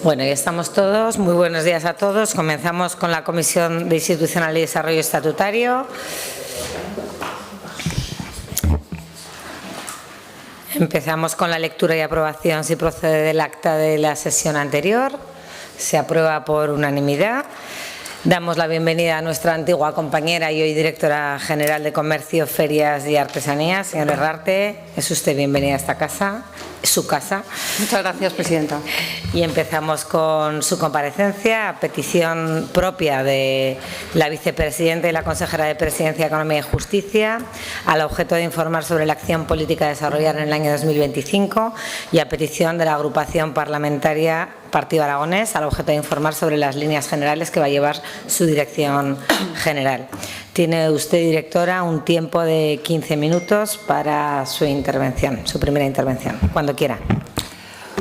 Bueno, ya estamos todos. Muy buenos días a todos. Comenzamos con la Comisión de Institucional y Desarrollo Estatutario. Empezamos con la lectura y aprobación, si procede, del acta de la sesión anterior. Se aprueba por unanimidad. Damos la bienvenida a nuestra antigua compañera y hoy directora general de Comercio, Ferias y Artesanías, señora Herrarte. Es usted bienvenida a esta casa, su casa. Muchas gracias, presidenta. Y empezamos con su comparecencia, a petición propia de la vicepresidenta y la consejera de Presidencia, Economía y Justicia, al objeto de informar sobre la acción política a desarrollar en el año 2025 y a petición de la agrupación parlamentaria Partido Aragonés, al objeto de informar sobre las líneas generales que va a llevar su dirección general. Tiene usted, directora, un tiempo de 15 minutos para su intervención, su primera intervención, cuando quiera.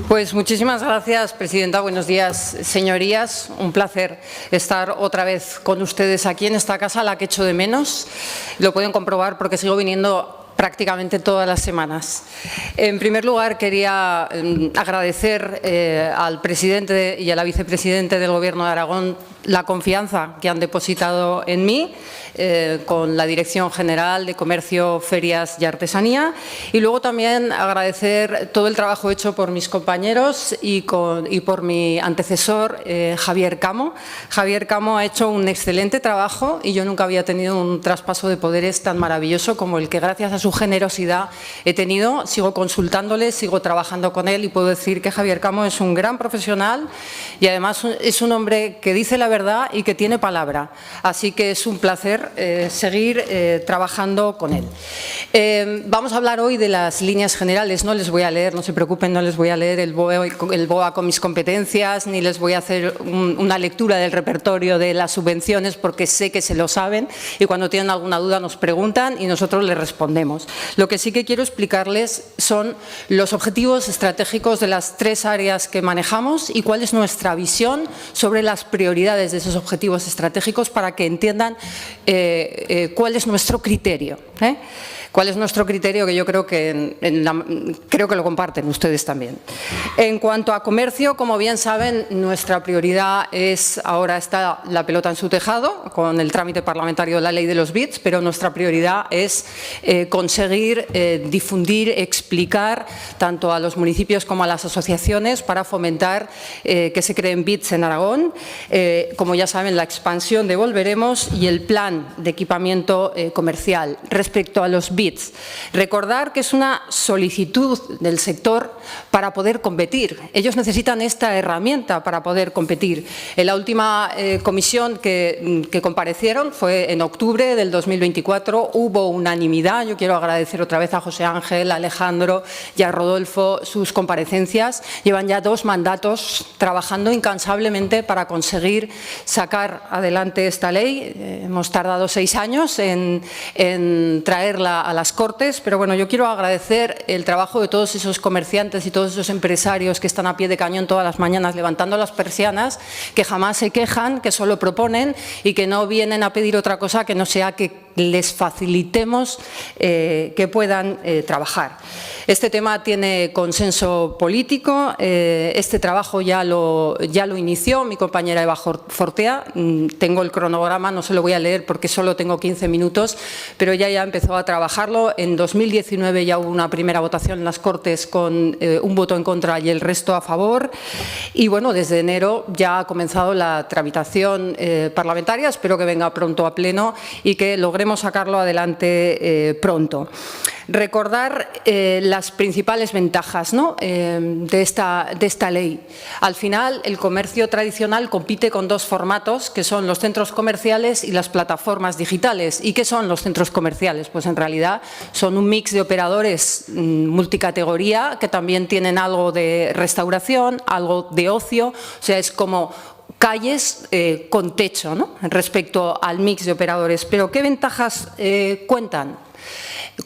Pues muchísimas gracias, presidenta. Buenos días, señorías. Un placer estar otra vez con ustedes aquí en esta casa, la que echo de menos. Lo pueden comprobar porque sigo viniendo prácticamente todas las semanas. En primer lugar, quería agradecer al presidente y a la vicepresidenta del Gobierno de Aragón la confianza que han depositado en mí, con la Dirección General de Comercio, Ferias y Artesanía, y luego también agradecer todo el trabajo hecho por mis compañeros y por mi antecesor, Javier Camo. Javier Camo ha hecho un excelente trabajo y yo nunca había tenido un traspaso de poderes tan maravilloso como el que, gracias a su generosidad, he tenido. Sigo consultándole, sigo trabajando con él y puedo decir que Javier Camo es un gran profesional y además es un hombre que dice la verdad y que tiene palabra. Así que es un placer seguir trabajando con él. Vamos a hablar hoy de las líneas generales. No les voy a leer, no se preocupen, no les voy a leer el BOA con mis competencias, ni les voy a hacer una lectura del repertorio de las subvenciones, porque sé que se lo saben y cuando tienen alguna duda nos preguntan y nosotros les respondemos. Lo que sí que quiero explicarles son los objetivos estratégicos de las tres áreas que manejamos y cuál es nuestra visión sobre las prioridades de esos objetivos estratégicos para que entiendan cuál es nuestro criterio. ¿Cuál es nuestro criterio? Que yo creo que creo que lo comparten ustedes también. En cuanto a comercio, como bien saben, nuestra prioridad es, ahora está la pelota en su tejado, con el trámite parlamentario de la ley de los BITs, pero nuestra prioridad es conseguir difundir, explicar tanto a los municipios como a las asociaciones para fomentar que se creen BITs en Aragón. Como ya saben, la expansión de Volveremos y el plan de equipamiento comercial. Respecto a los BITs, recordar que es una solicitud del sector para poder competir. Ellos necesitan esta herramienta para poder competir. En la última comisión que comparecieron fue en octubre del 2024. Hubo unanimidad. Yo quiero agradecer otra vez a José Ángel, a Alejandro y a Rodolfo sus comparecencias. Llevan ya 2 mandatos trabajando incansablemente para conseguir sacar adelante esta ley. Hemos tardado 6 años en traerla a las Cortes, pero bueno, yo quiero agradecer el trabajo de todos esos comerciantes y todos esos empresarios que están a pie de cañón todas las mañanas levantando las persianas, que jamás se quejan, que solo proponen y que no vienen a pedir otra cosa que no sea que les facilitemos que puedan trabajar. Este tema tiene consenso político. Este trabajo ya lo inició mi compañera Eva Fortea. Tengo el cronograma, no se lo voy a leer porque solo tengo 15 minutos, pero ella ya empezó a trabajarlo. En 2019 ya hubo una primera votación en las Cortes con un voto en contra y el resto a favor. Y bueno, desde enero ya ha comenzado la tramitación parlamentaria. Espero que venga pronto a pleno y que logremos sacarlo adelante pronto. Recordar las principales ventajas, ¿no?, de esta ley. Al final, el comercio tradicional compite con 2 formatos, que son los centros comerciales y las plataformas digitales. ¿Y qué son los centros comerciales? Pues en realidad son un mix de operadores multicategoría que también tienen algo de restauración, algo de ocio, o sea, es como calles con techo, ¿no?, respecto al mix de operadores. Pero ¿qué ventajas cuentan?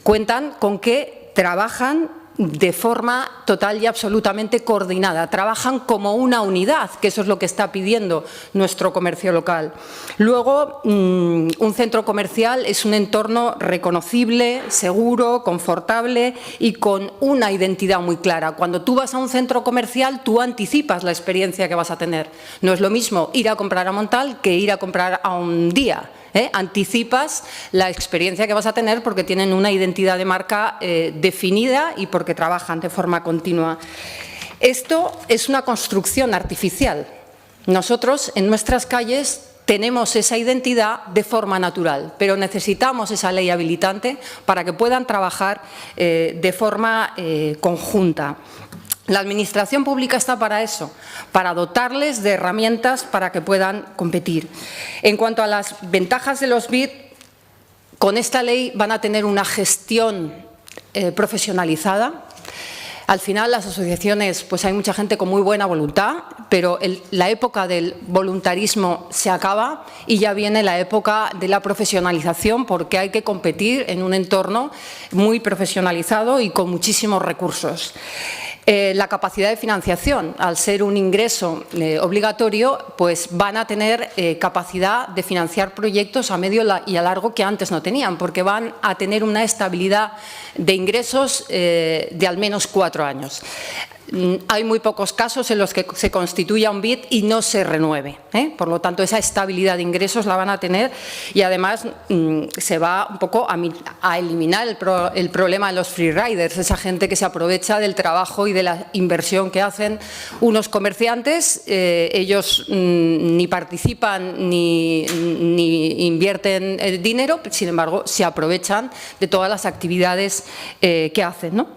Cuentan con que trabajan de forma total y absolutamente coordinada. Trabajan como una unidad, que eso es lo que está pidiendo nuestro comercio local. Luego, un centro comercial es un entorno reconocible, seguro, confortable y con una identidad muy clara. Cuando tú vas a un centro comercial, tú anticipas la experiencia que vas a tener. No es lo mismo ir a comprar a Montal que ir a comprar a Un Día. Anticipas la experiencia que vas a tener porque tienen una identidad de marca definida y porque trabajan de forma continua. Esto es una construcción artificial. Nosotros en nuestras calles tenemos esa identidad de forma natural, pero necesitamos esa ley habilitante para que puedan trabajar de forma conjunta. La Administración pública está para eso, para dotarles de herramientas para que puedan competir. En cuanto a las ventajas de los BID, con esta ley van a tener una gestión profesionalizada. Al final, las asociaciones, pues hay mucha gente con muy buena voluntad, pero la época del voluntarismo se acaba y ya viene la época de la profesionalización, porque hay que competir en un entorno muy profesionalizado y con muchísimos recursos. La capacidad de financiación, al ser un ingreso obligatorio, pues van a tener capacidad de financiar proyectos a medio y a largo que antes no tenían, porque van a tener una estabilidad de ingresos de al menos 4 años. Hay muy pocos casos en los que se constituya un BID y no se renueve. Por lo tanto, esa estabilidad de ingresos la van a tener y además se va un poco a eliminar el problema de los free riders, esa gente que se aprovecha del trabajo y de la inversión que hacen unos comerciantes. Ellos ni participan ni invierten el dinero, sin embargo, se aprovechan de todas las actividades que hacen, ¿no?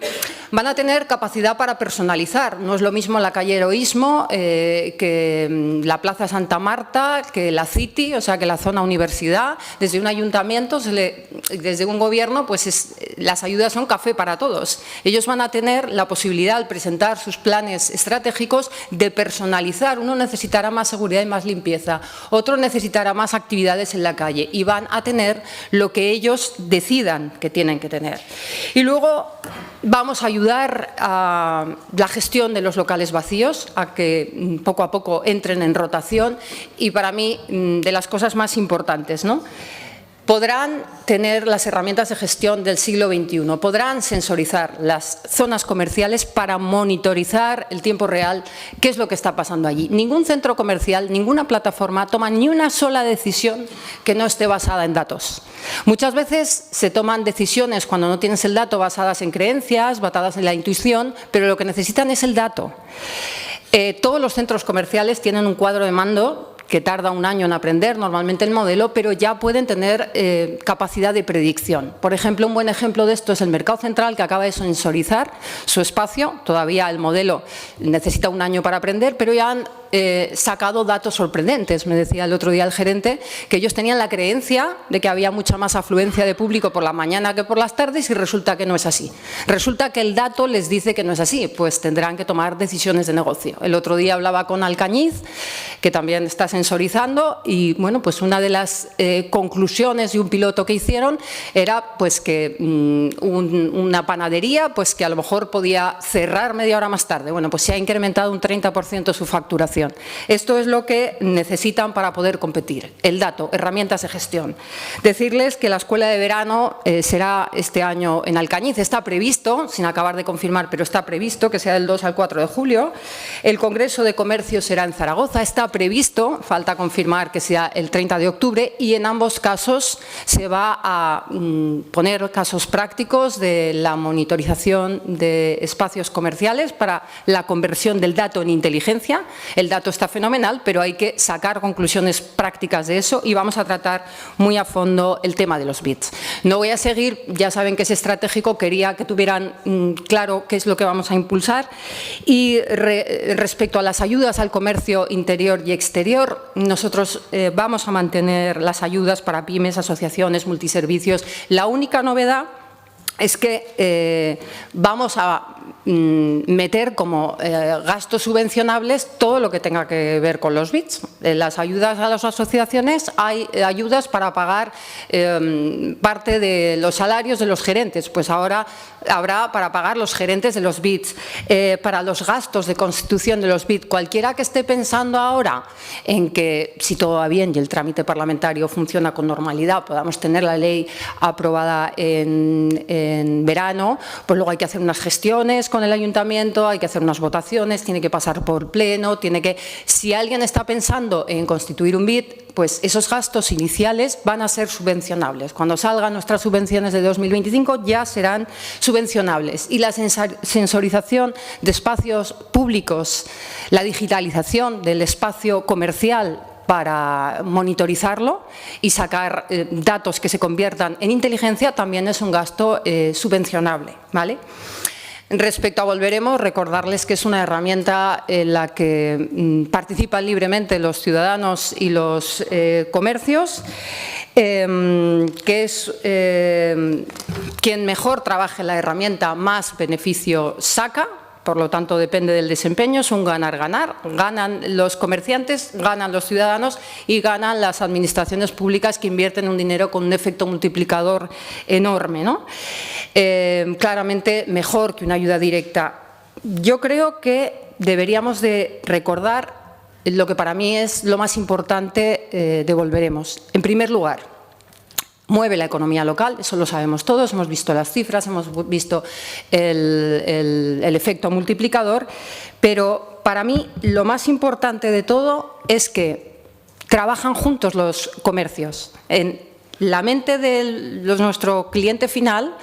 Van a tener capacidad para personalizar. No es lo mismo la calle Heroísmo que la Plaza Santa Marta, que la City, o sea, que la zona universidad. Desde un ayuntamiento, desde un gobierno, pues las ayudas son café para todos. Ellos van a tener la posibilidad, al presentar sus planes estratégicos, de personalizar. Uno necesitará más seguridad y más limpieza, otro necesitará más actividades en la calle y van a tener lo que ellos decidan que tienen que tener. Y luego vamos a ayudar a la gestión de los locales vacíos, a que poco a poco entren en rotación y para mí de las cosas más importantes, ¿no? Podrán tener las herramientas de gestión del siglo XXI, podrán sensorizar las zonas comerciales para monitorizar el tiempo real qué es lo que está pasando allí. Ningún centro comercial, ninguna plataforma toma ni una sola decisión que no esté basada en datos. Muchas veces se toman decisiones cuando no tienes el dato basadas en creencias, basadas en la intuición, pero lo que necesitan es el dato. Todos los centros comerciales tienen un cuadro de mando que tarda un año en aprender normalmente el modelo, pero ya pueden tener capacidad de predicción. Por ejemplo, un buen ejemplo de esto es el Mercado Central, que acaba de sensorizar su espacio. Todavía el modelo necesita un año para aprender, pero ya han sacado datos sorprendentes. Me decía el otro día el gerente que ellos tenían la creencia de que había mucha más afluencia de público por la mañana que por las tardes y resulta que no es así. Resulta que el dato les dice que no es así, pues tendrán que tomar decisiones de negocio. El otro día hablaba con Alcañiz, que también está sensorizando y bueno, pues una de las conclusiones de un piloto que hicieron era pues que una panadería pues que a lo mejor podía cerrar media hora más tarde. Bueno, pues se ha incrementado un 30% su facturación. Esto es lo que necesitan para poder competir. El dato, herramientas de gestión. Decirles que la escuela de verano será este año en Alcañiz. Está previsto, sin acabar de confirmar, pero está previsto que sea del 2 al 4 de julio. El Congreso de Comercio será en Zaragoza. Está previsto, falta confirmar que sea el 30 de octubre y en ambos casos se va a poner casos prácticos de la monitorización de espacios comerciales para la conversión del dato en inteligencia. El dato está fenomenal, pero hay que sacar conclusiones prácticas de eso y vamos a tratar muy a fondo el tema de los BIDs. No voy a seguir, ya saben que es estratégico, quería que tuvieran claro qué es lo que vamos a impulsar. Y respecto a las ayudas al comercio interior y exterior, nosotros vamos a mantener las ayudas para pymes, asociaciones, multiservicios. La única novedad es que vamos a meter como gastos subvencionables todo lo que tenga que ver con los BITs. Las ayudas a las asociaciones, hay ayudas para pagar parte de los salarios de los gerentes, pues ahora habrá para pagar los gerentes de los BITs, para los gastos de constitución de los BITs. Cualquiera que esté pensando ahora en que, si todo va bien y el trámite parlamentario funciona con normalidad, podamos tener la ley aprobada en verano, pues luego hay que hacer unas gestiones con el ayuntamiento, hay que hacer unas votaciones, tiene que pasar por pleno, si alguien está pensando en constituir un BIT, pues esos gastos iniciales van a ser subvencionables. Cuando salgan nuestras subvenciones de 2025 ya serán subvencionables. Y la sensorización de espacios públicos, la digitalización del espacio comercial para monitorizarlo y sacar datos que se conviertan en inteligencia también es un gasto subvencionable, ¿vale? Respecto a Volveremos, recordarles que es una herramienta en la que participan libremente los ciudadanos y los comercios, que es quien mejor trabaje la herramienta, más beneficio saca. Por lo tanto, depende del desempeño, es un ganar-ganar. Ganan los comerciantes, ganan los ciudadanos y ganan las administraciones públicas que invierten un dinero con un efecto multiplicador enorme, ¿no? Claramente mejor que una ayuda directa. Yo creo que deberíamos de recordar lo que para mí es lo más importante de Volveremos. En primer lugar, mueve la economía local, eso lo sabemos todos, hemos visto las cifras, hemos visto el efecto multiplicador, pero para mí lo más importante de todo es que trabajan juntos los comercios. En la mente de nuestro cliente final,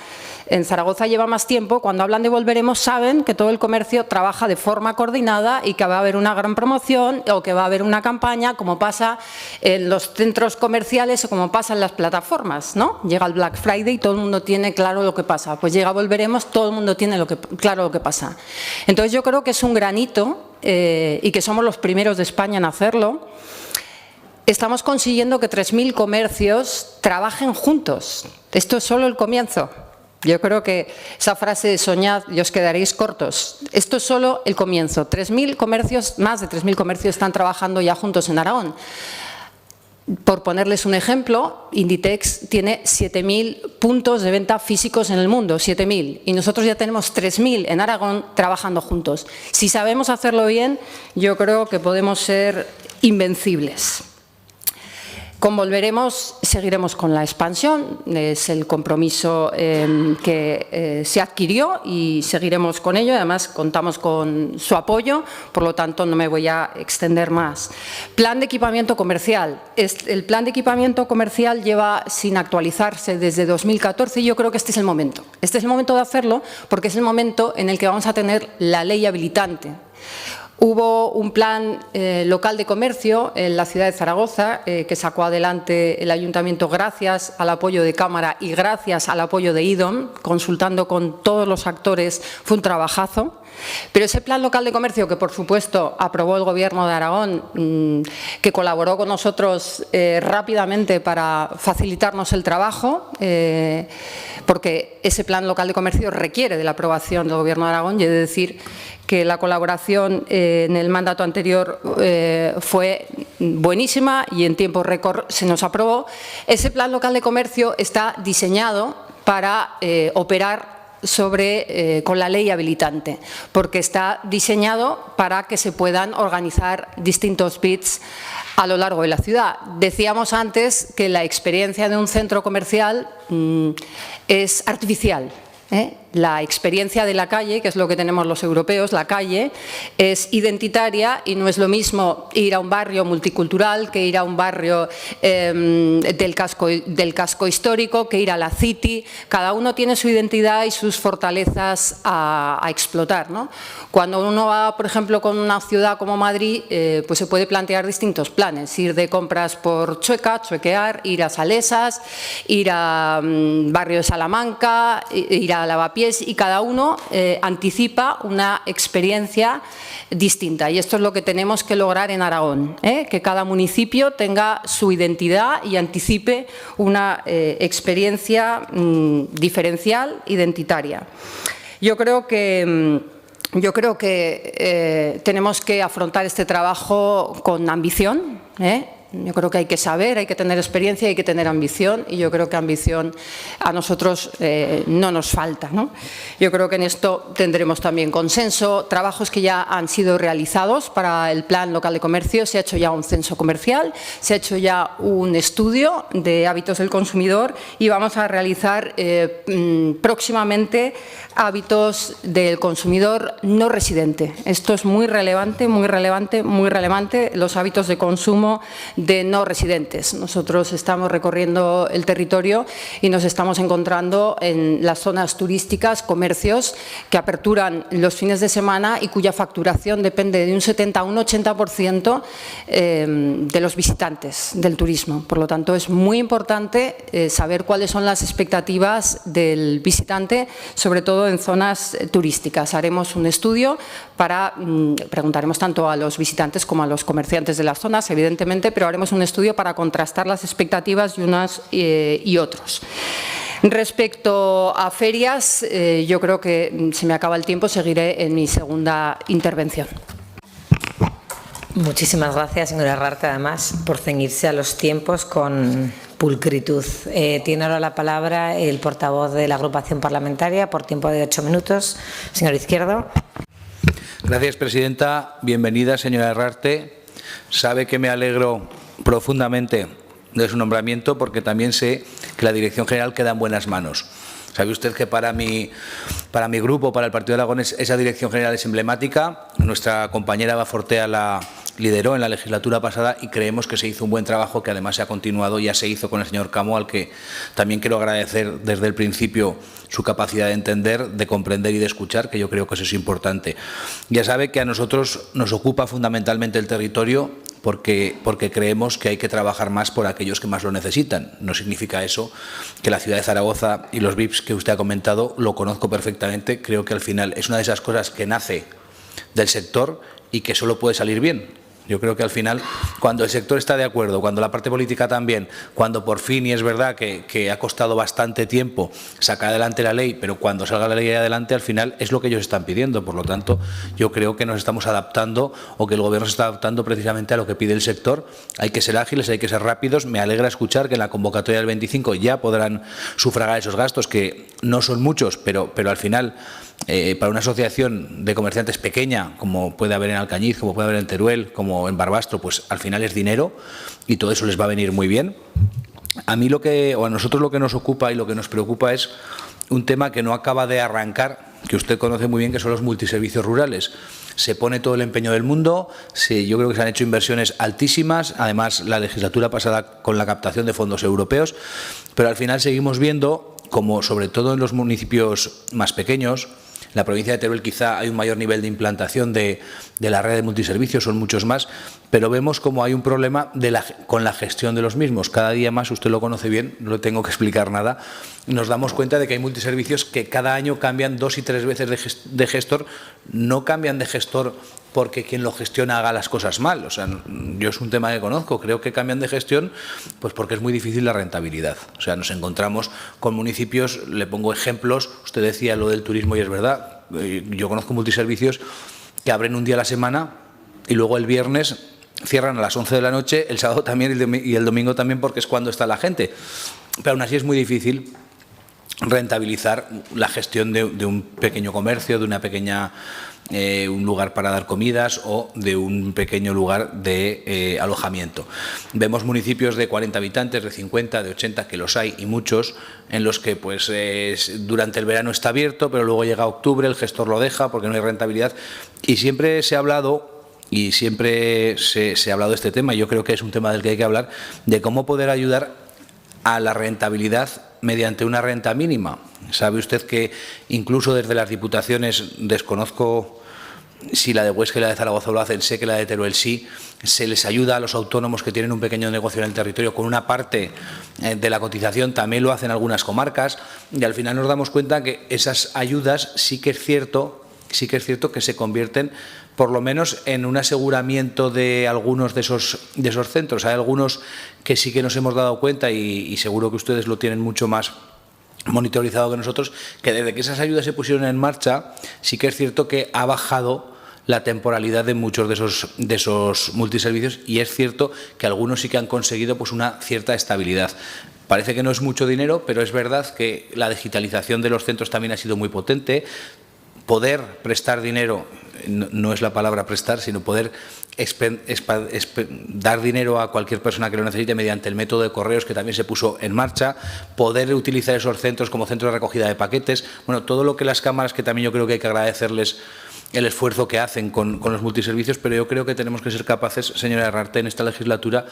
en Zaragoza lleva más tiempo, cuando hablan de Volveremos saben que todo el comercio trabaja de forma coordinada y que va a haber una gran promoción o que va a haber una campaña, como pasa en los centros comerciales o como pasa en las plataformas, ¿no? Llega el Black Friday y todo el mundo tiene claro lo que pasa. Pues llega Volveremos, todo el mundo tiene claro lo que pasa. Entonces yo creo que es un granito y que somos los primeros de España en hacerlo. Estamos consiguiendo que 3.000 comercios trabajen juntos. Esto es solo el comienzo. Yo creo que esa frase de soñad y os quedaréis cortos. Esto es solo el comienzo. 3.000 comercios, más de 3.000 comercios están trabajando ya juntos en Aragón. Por ponerles un ejemplo, Inditex tiene 7.000 puntos de venta físicos en el mundo, 7.000. Y nosotros ya tenemos 3.000 en Aragón trabajando juntos. Si sabemos hacerlo bien, yo creo que podemos ser invencibles. Con Volveremos seguiremos con la expansión, es el compromiso que se adquirió y seguiremos con ello, además contamos con su apoyo, por lo tanto no me voy a extender más. Plan de equipamiento comercial. El plan de equipamiento comercial lleva sin actualizarse desde 2014 y yo creo que este es el momento. Este es el momento de hacerlo porque es el momento en el que vamos a tener la ley habilitante. Hubo un plan local de comercio en la ciudad de Zaragoza que sacó adelante el ayuntamiento gracias al apoyo de Cámara y gracias al apoyo de IDOM, consultando con todos los actores, fue un trabajazo. Pero ese plan local de comercio que, por supuesto, aprobó el Gobierno de Aragón, que colaboró con nosotros rápidamente para facilitarnos el trabajo, porque ese plan local de comercio requiere de la aprobación del Gobierno de Aragón y he de decir que la colaboración en el mandato anterior fue buenísima y en tiempo récord se nos aprobó. Ese plan local de comercio está diseñado para operar con la ley habilitante, porque está diseñado para que se puedan organizar distintos BITs a lo largo de la ciudad. Decíamos antes que la experiencia de un centro comercial es artificial. La experiencia de la calle, que es lo que tenemos los europeos, la calle, es identitaria y no es lo mismo ir a un barrio multicultural que ir a un barrio del casco histórico, que ir a la City. Cada uno tiene su identidad y sus fortalezas a explotar, ¿no? Cuando uno va, por ejemplo, con una ciudad como Madrid, pues se puede plantear distintos planes. Ir de compras por Chueca, chuequear, ir a Salesas, ir a barrio de Salamanca, ir a Lavapiés, puntapiés y cada uno anticipa una experiencia distinta. Y esto es lo que tenemos que lograr en Aragón, que cada municipio tenga su identidad y anticipe una experiencia diferencial, identitaria. Yo creo que tenemos que afrontar este trabajo con ambición. Yo creo que hay que saber, hay que tener experiencia, hay que tener ambición, y yo creo que ambición a nosotros no nos falta, ¿no? Yo creo que en esto tendremos también consenso, trabajos que ya han sido realizados para el Plan Local de Comercio. Se ha hecho ya un censo comercial, se ha hecho ya un estudio de hábitos del consumidor y vamos a realizar próximamente hábitos del consumidor no residente. Esto es muy relevante, muy relevante, muy relevante, los hábitos de consumo de no residentes. Nosotros estamos recorriendo el territorio y nos estamos encontrando en las zonas turísticas comercios que aperturan los fines de semana y cuya facturación depende de un 70 a un 80% de los visitantes del turismo. Por lo tanto, es muy importante saber cuáles son las expectativas del visitante, sobre todo en zonas turísticas. Haremos un estudio preguntaremos tanto a los visitantes como a los comerciantes de las zonas, evidentemente, pero haremos un estudio para contrastar las expectativas de unas y otros. Respecto a ferias, yo creo que se me acaba el tiempo, seguiré en mi segunda intervención. Muchísimas gracias, señora Herrarte, además, por ceñirse a los tiempos con pulcritud. Tiene ahora la palabra el portavoz de la agrupación parlamentaria por tiempo de 8 minutos. Señor Izquierdo. Gracias, presidenta. Bienvenida, señora Herrarte. Sabe que me alegro profundamente de su nombramiento porque también sé que la Dirección General queda en buenas manos. Sabe usted que para mi grupo, para el Partido de Aragón, esa Dirección General es emblemática. Nuestra compañera Eva Fortea la lideró en la legislatura pasada y creemos que se hizo un buen trabajo que además se ha continuado, ya se hizo con el señor Camo, al que también quiero agradecer desde el principio su capacidad de entender, de comprender y de escuchar, que yo creo que eso es importante. Ya sabe que a nosotros nos ocupa fundamentalmente el territorio porque creemos que hay que trabajar más por aquellos que más lo necesitan. No significa eso que la ciudad de Zaragoza y los VIPs que usted ha comentado lo conozco perfectamente. Creo que al final es una de esas cosas que nace del sector y que solo puede salir bien. Yo creo que al final, cuando el sector está de acuerdo, cuando la parte política también, cuando por fin, y es verdad que ha costado bastante tiempo sacar adelante la ley, pero cuando salga la ley adelante, al final es lo que ellos están pidiendo. Por lo tanto, yo creo que nos estamos adaptando, o que el Gobierno se está adaptando precisamente a lo que pide el sector. Hay que ser ágiles, hay que ser rápidos. Me alegra escuchar que en la convocatoria del 25 ya podrán sufragar esos gastos, que no son muchos, pero al final, para una asociación de comerciantes pequeña, como puede haber en Alcañiz, como puede haber en Teruel, como en Barbastro, pues al final es dinero y todo eso les va a venir muy bien. A nosotros lo que nos ocupa y lo que nos preocupa es un tema que no acaba de arrancar, que usted conoce muy bien, que son los multiservicios rurales. Se pone todo el empeño del mundo, yo creo que se han hecho inversiones altísimas, además la legislatura pasada con la captación de fondos europeos, pero al final seguimos viendo como, sobre todo en los municipios más pequeños, la provincia de Teruel quizá hay un mayor nivel de implantación de la red de multiservicios, son muchos más, pero vemos como hay un problema con la gestión de los mismos. Cada día más, usted lo conoce bien, no le tengo que explicar nada, nos damos cuenta de que hay multiservicios que cada año cambian 2 y 3 veces de gestor. No cambian de gestor porque quien lo gestiona haga las cosas mal. O sea, yo es un tema que conozco, creo que cambian de gestión pues porque es muy difícil la rentabilidad. O sea, nos encontramos con municipios, le pongo ejemplos, usted decía lo del turismo y es verdad, yo conozco multiservicios que abren un día a la semana y luego el viernes cierran a las 11 de la noche, el sábado también y el domingo también, porque es cuando está la gente. Pero aún así es muy difícil rentabilizar la gestión de un pequeño comercio, de una pequeña un lugar para dar comidas o de un pequeño lugar de alojamiento. Vemos municipios de 40 habitantes, de 50, de 80, que los hay y muchos, en los que pues durante el verano está abierto, pero luego llega octubre, el gestor lo deja porque no hay rentabilidad. Y siempre se ha hablado, de este tema, y yo creo que es un tema del que hay que hablar, de cómo poder ayudar a la rentabilidad mediante una renta mínima. Sabe usted que incluso desde las diputaciones, desconozco si la de Huesca y la de Zaragoza lo hacen, sé que la de Teruel sí. Se les ayuda a los autónomos que tienen un pequeño negocio en el territorio con una parte de la cotización, también lo hacen algunas comarcas, y al final nos damos cuenta que esas ayudas sí que es cierto que se convierten por lo menos en un aseguramiento de algunos de esos centros. Hay algunos que sí que nos hemos dado cuenta, y seguro que ustedes lo tienen mucho más monitorizado que nosotros, que desde que esas ayudas se pusieron en marcha sí que es cierto que ha bajado la temporalidad de muchos de esos multiservicios, y es cierto que algunos sí que han conseguido pues una cierta estabilidad. Parece que no es mucho dinero, pero es verdad que la digitalización de los centros también ha sido muy potente. Poder prestar dinero, no es la palabra prestar, sino poder dar dinero a cualquier persona que lo necesite mediante el método de correos, que también se puso en marcha, poder utilizar esos centros como centros de recogida de paquetes, bueno, todo lo que las cámaras, que también yo creo que hay que agradecerles el esfuerzo que hacen con los multiservicios, pero yo creo que tenemos que ser capaces, señora Herrarte, en esta legislatura,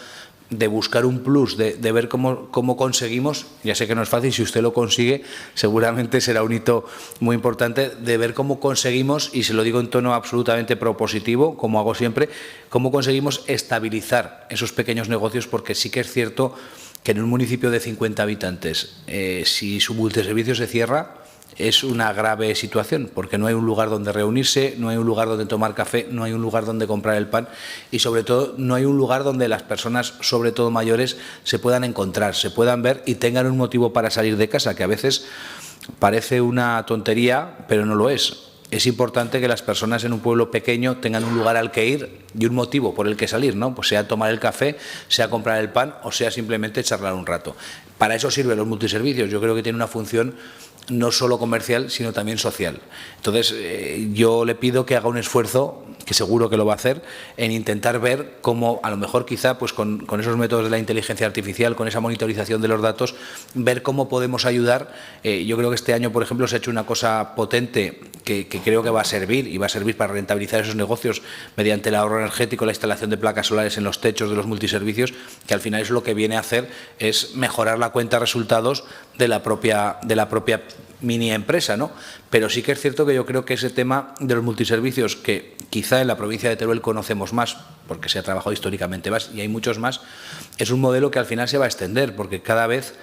de buscar un plus, de ver cómo conseguimos, ya sé que no es fácil, si usted lo consigue seguramente será un hito muy importante, de ver cómo conseguimos, y se lo digo en tono absolutamente propositivo, como hago siempre, cómo conseguimos estabilizar esos pequeños negocios, porque sí que es cierto que en un municipio de 50 habitantes, si su multiservicio se cierra, es una grave situación, porque no hay un lugar donde reunirse, no hay un lugar donde tomar café, no hay un lugar donde comprar el pan, y sobre todo no hay un lugar donde las personas, sobre todo mayores, se puedan encontrar, se puedan ver y tengan un motivo para salir de casa, que a veces parece una tontería, pero no lo es. Es importante que las personas en un pueblo pequeño tengan un lugar al que ir y un motivo por el que salir, ¿no? Pues sea tomar el café, sea comprar el pan o sea simplemente charlar un rato. Para eso sirven los multiservicios. Yo creo que tiene una función no solo comercial, sino también social. Entonces, yo le pido que haga un esfuerzo, que seguro que lo va a hacer, en intentar ver cómo, a lo mejor quizá pues con esos métodos de la inteligencia artificial, con esa monitorización de los datos, ver cómo podemos ayudar. Yo creo que este año, por ejemplo, se ha hecho una cosa potente que creo que va a servir, y va a servir para rentabilizar esos negocios mediante el ahorro energético, la instalación de placas solares en los techos de los multiservicios, que al final es lo que viene a hacer es mejorar la cuenta de resultados de la propia mini empresa, ¿no? Pero sí que es cierto que yo creo que ese tema de los multiservicios, que quizá en la provincia de Teruel conocemos más, porque se ha trabajado históricamente más y hay muchos más, es un modelo que al final se va a extender, porque cada vez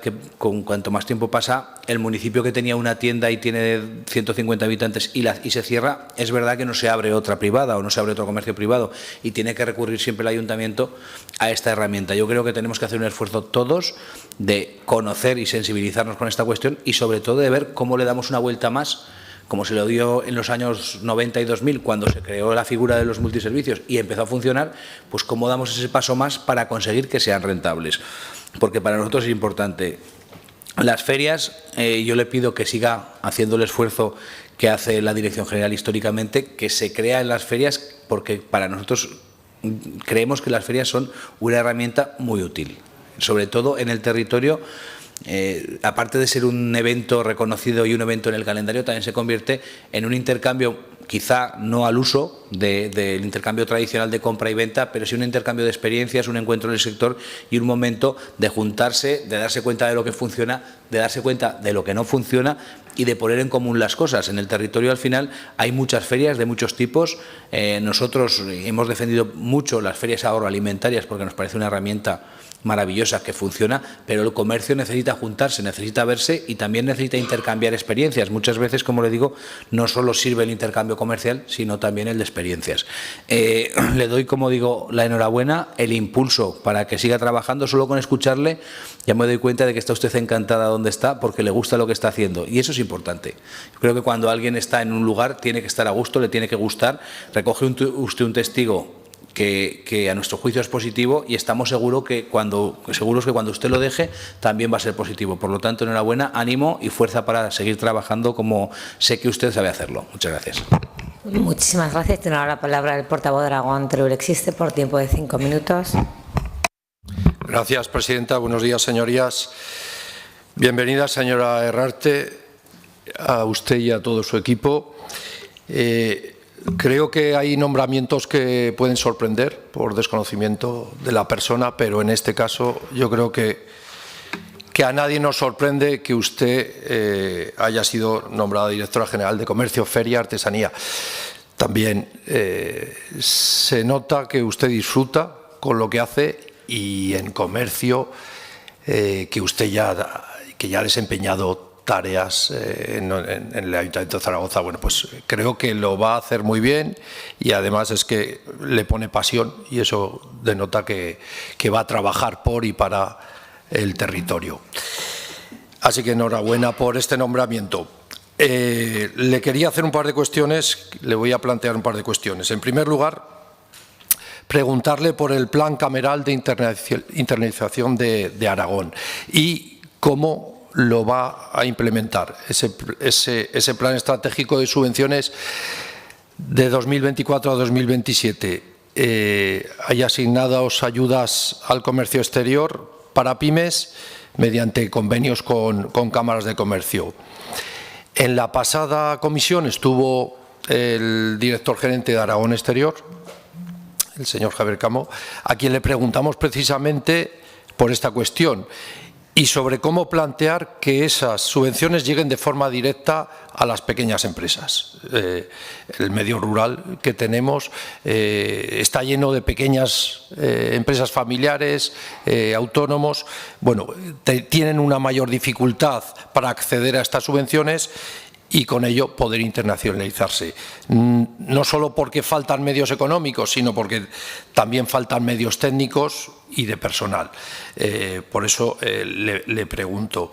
que con cuanto más tiempo pasa, el municipio que tenía una tienda y tiene 150 habitantes y se cierra, es verdad que no se abre otra privada o no se abre otro comercio privado, y tiene que recurrir siempre el ayuntamiento a esta herramienta. Yo creo que tenemos que hacer un esfuerzo todos de conocer y sensibilizarnos con esta cuestión, y sobre todo de ver cómo le damos una vuelta más, como se lo dio en los años 90 y 2000, cuando se creó la figura de los multiservicios y empezó a funcionar, pues cómo damos ese paso más para conseguir que sean rentables. Porque para nosotros es importante. Las ferias, yo le pido que siga haciendo el esfuerzo que hace la Dirección General históricamente, que se crea en las ferias, porque para nosotros creemos que las ferias son una herramienta muy útil, sobre todo en el territorio. Aparte de ser un evento reconocido y un evento en el calendario, también se convierte en un intercambio, quizá no al uso del intercambio tradicional de compra y venta, pero sí un intercambio de experiencias, un encuentro en el sector y un momento de juntarse, de darse cuenta de lo que funciona, de darse cuenta de lo que no funciona y de poner en común las cosas. En el territorio, al final, hay muchas ferias de muchos tipos. Nosotros hemos defendido mucho las ferias agroalimentarias porque nos parece una herramienta maravillosa que funciona, pero el comercio necesita juntarse, necesita verse y también necesita intercambiar experiencias. Muchas veces, como le digo, no solo sirve el intercambio comercial, sino también el de experiencias. Le doy, como digo, la enhorabuena, el impulso para que siga trabajando. Solo con escucharle ya me doy cuenta de que está usted encantada donde está, porque le gusta lo que está haciendo, y eso es importante. Yo creo que cuando alguien está en un lugar tiene que estar a gusto, le tiene que gustar. Recoge usted un testigo que a nuestro juicio es positivo, y estamos seguros que cuando usted lo deje también va a ser positivo. Por lo tanto, enhorabuena, ánimo y fuerza para seguir trabajando como sé que usted sabe hacerlo. Muchas gracias. Muchísimas gracias. Tiene ahora la palabra el portavoz de Aragón Teruel Existe por tiempo de 5 minutos. Gracias, presidenta. Buenos días, señorías. Bienvenida, señora Herrarte, a usted y a todo su equipo. Creo que hay nombramientos que pueden sorprender por desconocimiento de la persona, pero en este caso yo creo que que a nadie nos sorprende que usted haya sido nombrada directora general de Comercio, Feria, Artesanía. También se nota que usted disfruta con lo que hace y en comercio que usted ya ha desempeñado tareas en el Ayuntamiento de Zaragoza. Bueno, pues creo que lo va a hacer muy bien y además es que le pone pasión y eso denota que va a trabajar por y para el territorio. Así que enhorabuena por este nombramiento. Le quería hacer un par de cuestiones, le voy a plantear un par de cuestiones. En primer lugar, preguntarle por el plan cameral de internalización de Aragón y cómo lo va a implementar, ese plan estratégico de subvenciones de 2024 a 2027. Hay asignadas ayudas al comercio exterior para pymes mediante convenios con cámaras de comercio. En la pasada comisión estuvo el director gerente de Aragón Exterior, el señor Javier Camo, a quien le preguntamos precisamente por esta cuestión y sobre cómo plantear que esas subvenciones lleguen de forma directa a las pequeñas empresas. El medio rural que tenemos está lleno de pequeñas empresas familiares, autónomos. Bueno, tienen una mayor dificultad para acceder a estas subvenciones y con ello poder internacionalizarse. No solo porque faltan medios económicos, sino porque también faltan medios técnicos y de personal. Por eso le pregunto.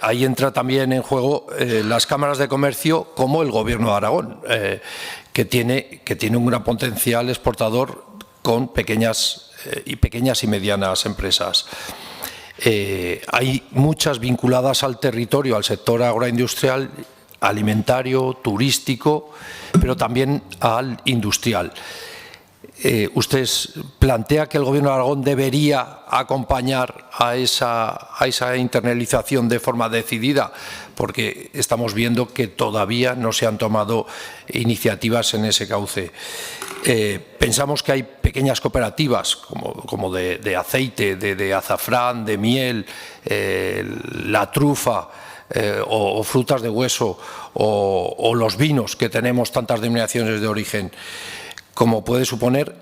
Ahí entra también en juego las cámaras de comercio como el Gobierno de Aragón, que tiene un gran potencial exportador con pequeñas y medianas empresas. Hay muchas vinculadas al territorio, al sector agroindustrial, alimentario, turístico, pero también al industrial. ¿Usted plantea que el Gobierno de Aragón debería acompañar a esa internalización de forma decidida? Porque estamos viendo que todavía no se han tomado iniciativas en ese cauce. Pensamos que hay pequeñas cooperativas como de aceite, de azafrán, de miel, la trufa o frutas de hueso o los vinos, que tenemos tantas denominaciones de origen. Como puede suponer,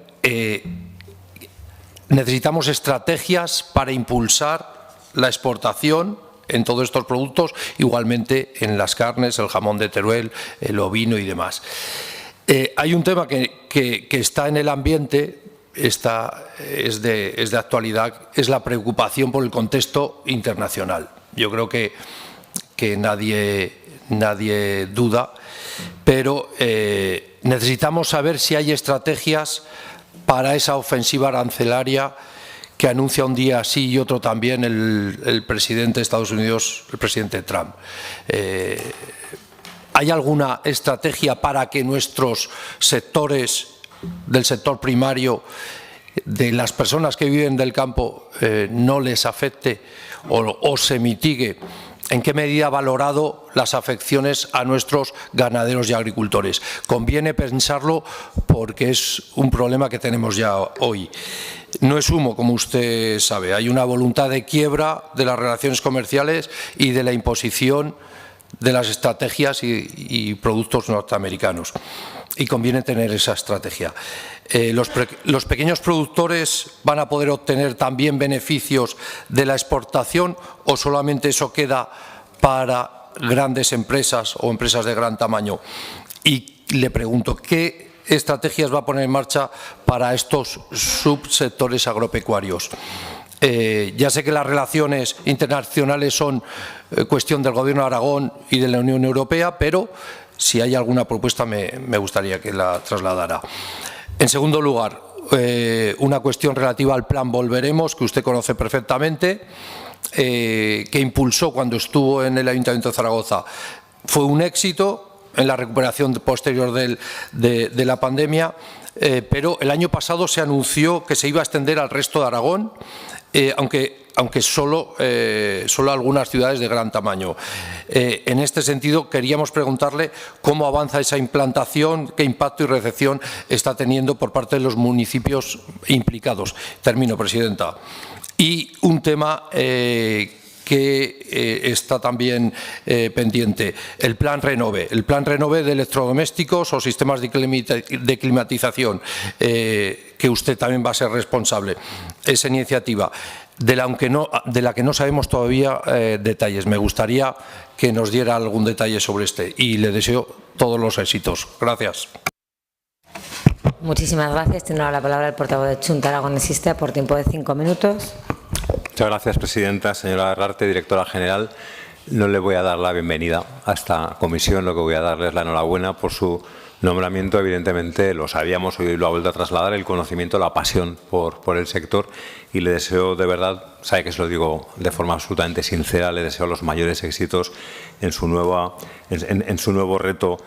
necesitamos estrategias para impulsar la exportación en todos estos productos, igualmente en las carnes, el jamón de Teruel, el ovino y demás. Hay un tema que está en el ambiente, es de actualidad, es la preocupación por el contexto internacional. Yo creo que nadie duda, pero necesitamos saber si hay estrategias para esa ofensiva arancelaria que anuncia un día sí y otro también el presidente de Estados Unidos, el presidente Trump. ¿Hay alguna estrategia para que nuestros sectores del sector primario, de las personas que viven del campo, no les afecte o se mitigue? ¿En qué medida ha valorado las afecciones a nuestros ganaderos y agricultores? Conviene pensarlo porque es un problema que tenemos ya hoy. No es humo, como usted sabe. Hay una voluntad de quiebra de las relaciones comerciales y de la imposición de las estrategias y productos norteamericanos. Y conviene tener esa estrategia. ¿Los pequeños productores van a poder obtener también beneficios de la exportación o solamente eso queda para grandes empresas o empresas de gran tamaño? Y le pregunto, ¿qué estrategias va a poner en marcha para estos subsectores agropecuarios? Ya sé que las relaciones internacionales son cuestión del Gobierno de Aragón y de la Unión Europea, pero si hay alguna propuesta me gustaría que la trasladara. En segundo lugar, una cuestión relativa al plan Volveremos, que usted conoce perfectamente, que impulsó cuando estuvo en el Ayuntamiento de Zaragoza. Fue un éxito en la recuperación posterior de la pandemia, pero el año pasado se anunció que se iba a extender al resto de Aragón, aunque solo algunas ciudades de gran tamaño. En este sentido, queríamos preguntarle cómo avanza esa implantación, qué impacto y recepción está teniendo por parte de los municipios implicados. Termino, presidenta. Y un tema que está también pendiente, el Plan Renove de electrodomésticos o sistemas de climatización, que usted también va a ser responsable. Esa iniciativa, de la que no sabemos todavía detalles. Me gustaría que nos diera algún detalle sobre este y le deseo todos los éxitos. Gracias. Muchísimas gracias. Tiene ahora la palabra el portavoz de Xunta Aragonesista por tiempo de 5 minutos. Muchas gracias, presidenta. Señora Herrarte, directora general, no le voy a dar la bienvenida a esta comisión, lo que voy a darle es la enhorabuena por su nombramiento. Evidentemente lo sabíamos, hoy lo ha vuelto a trasladar, el conocimiento, la pasión por el sector, y le deseo de verdad, sabe que se lo digo de forma absolutamente sincera, le deseo los mayores éxitos en su nuevo reto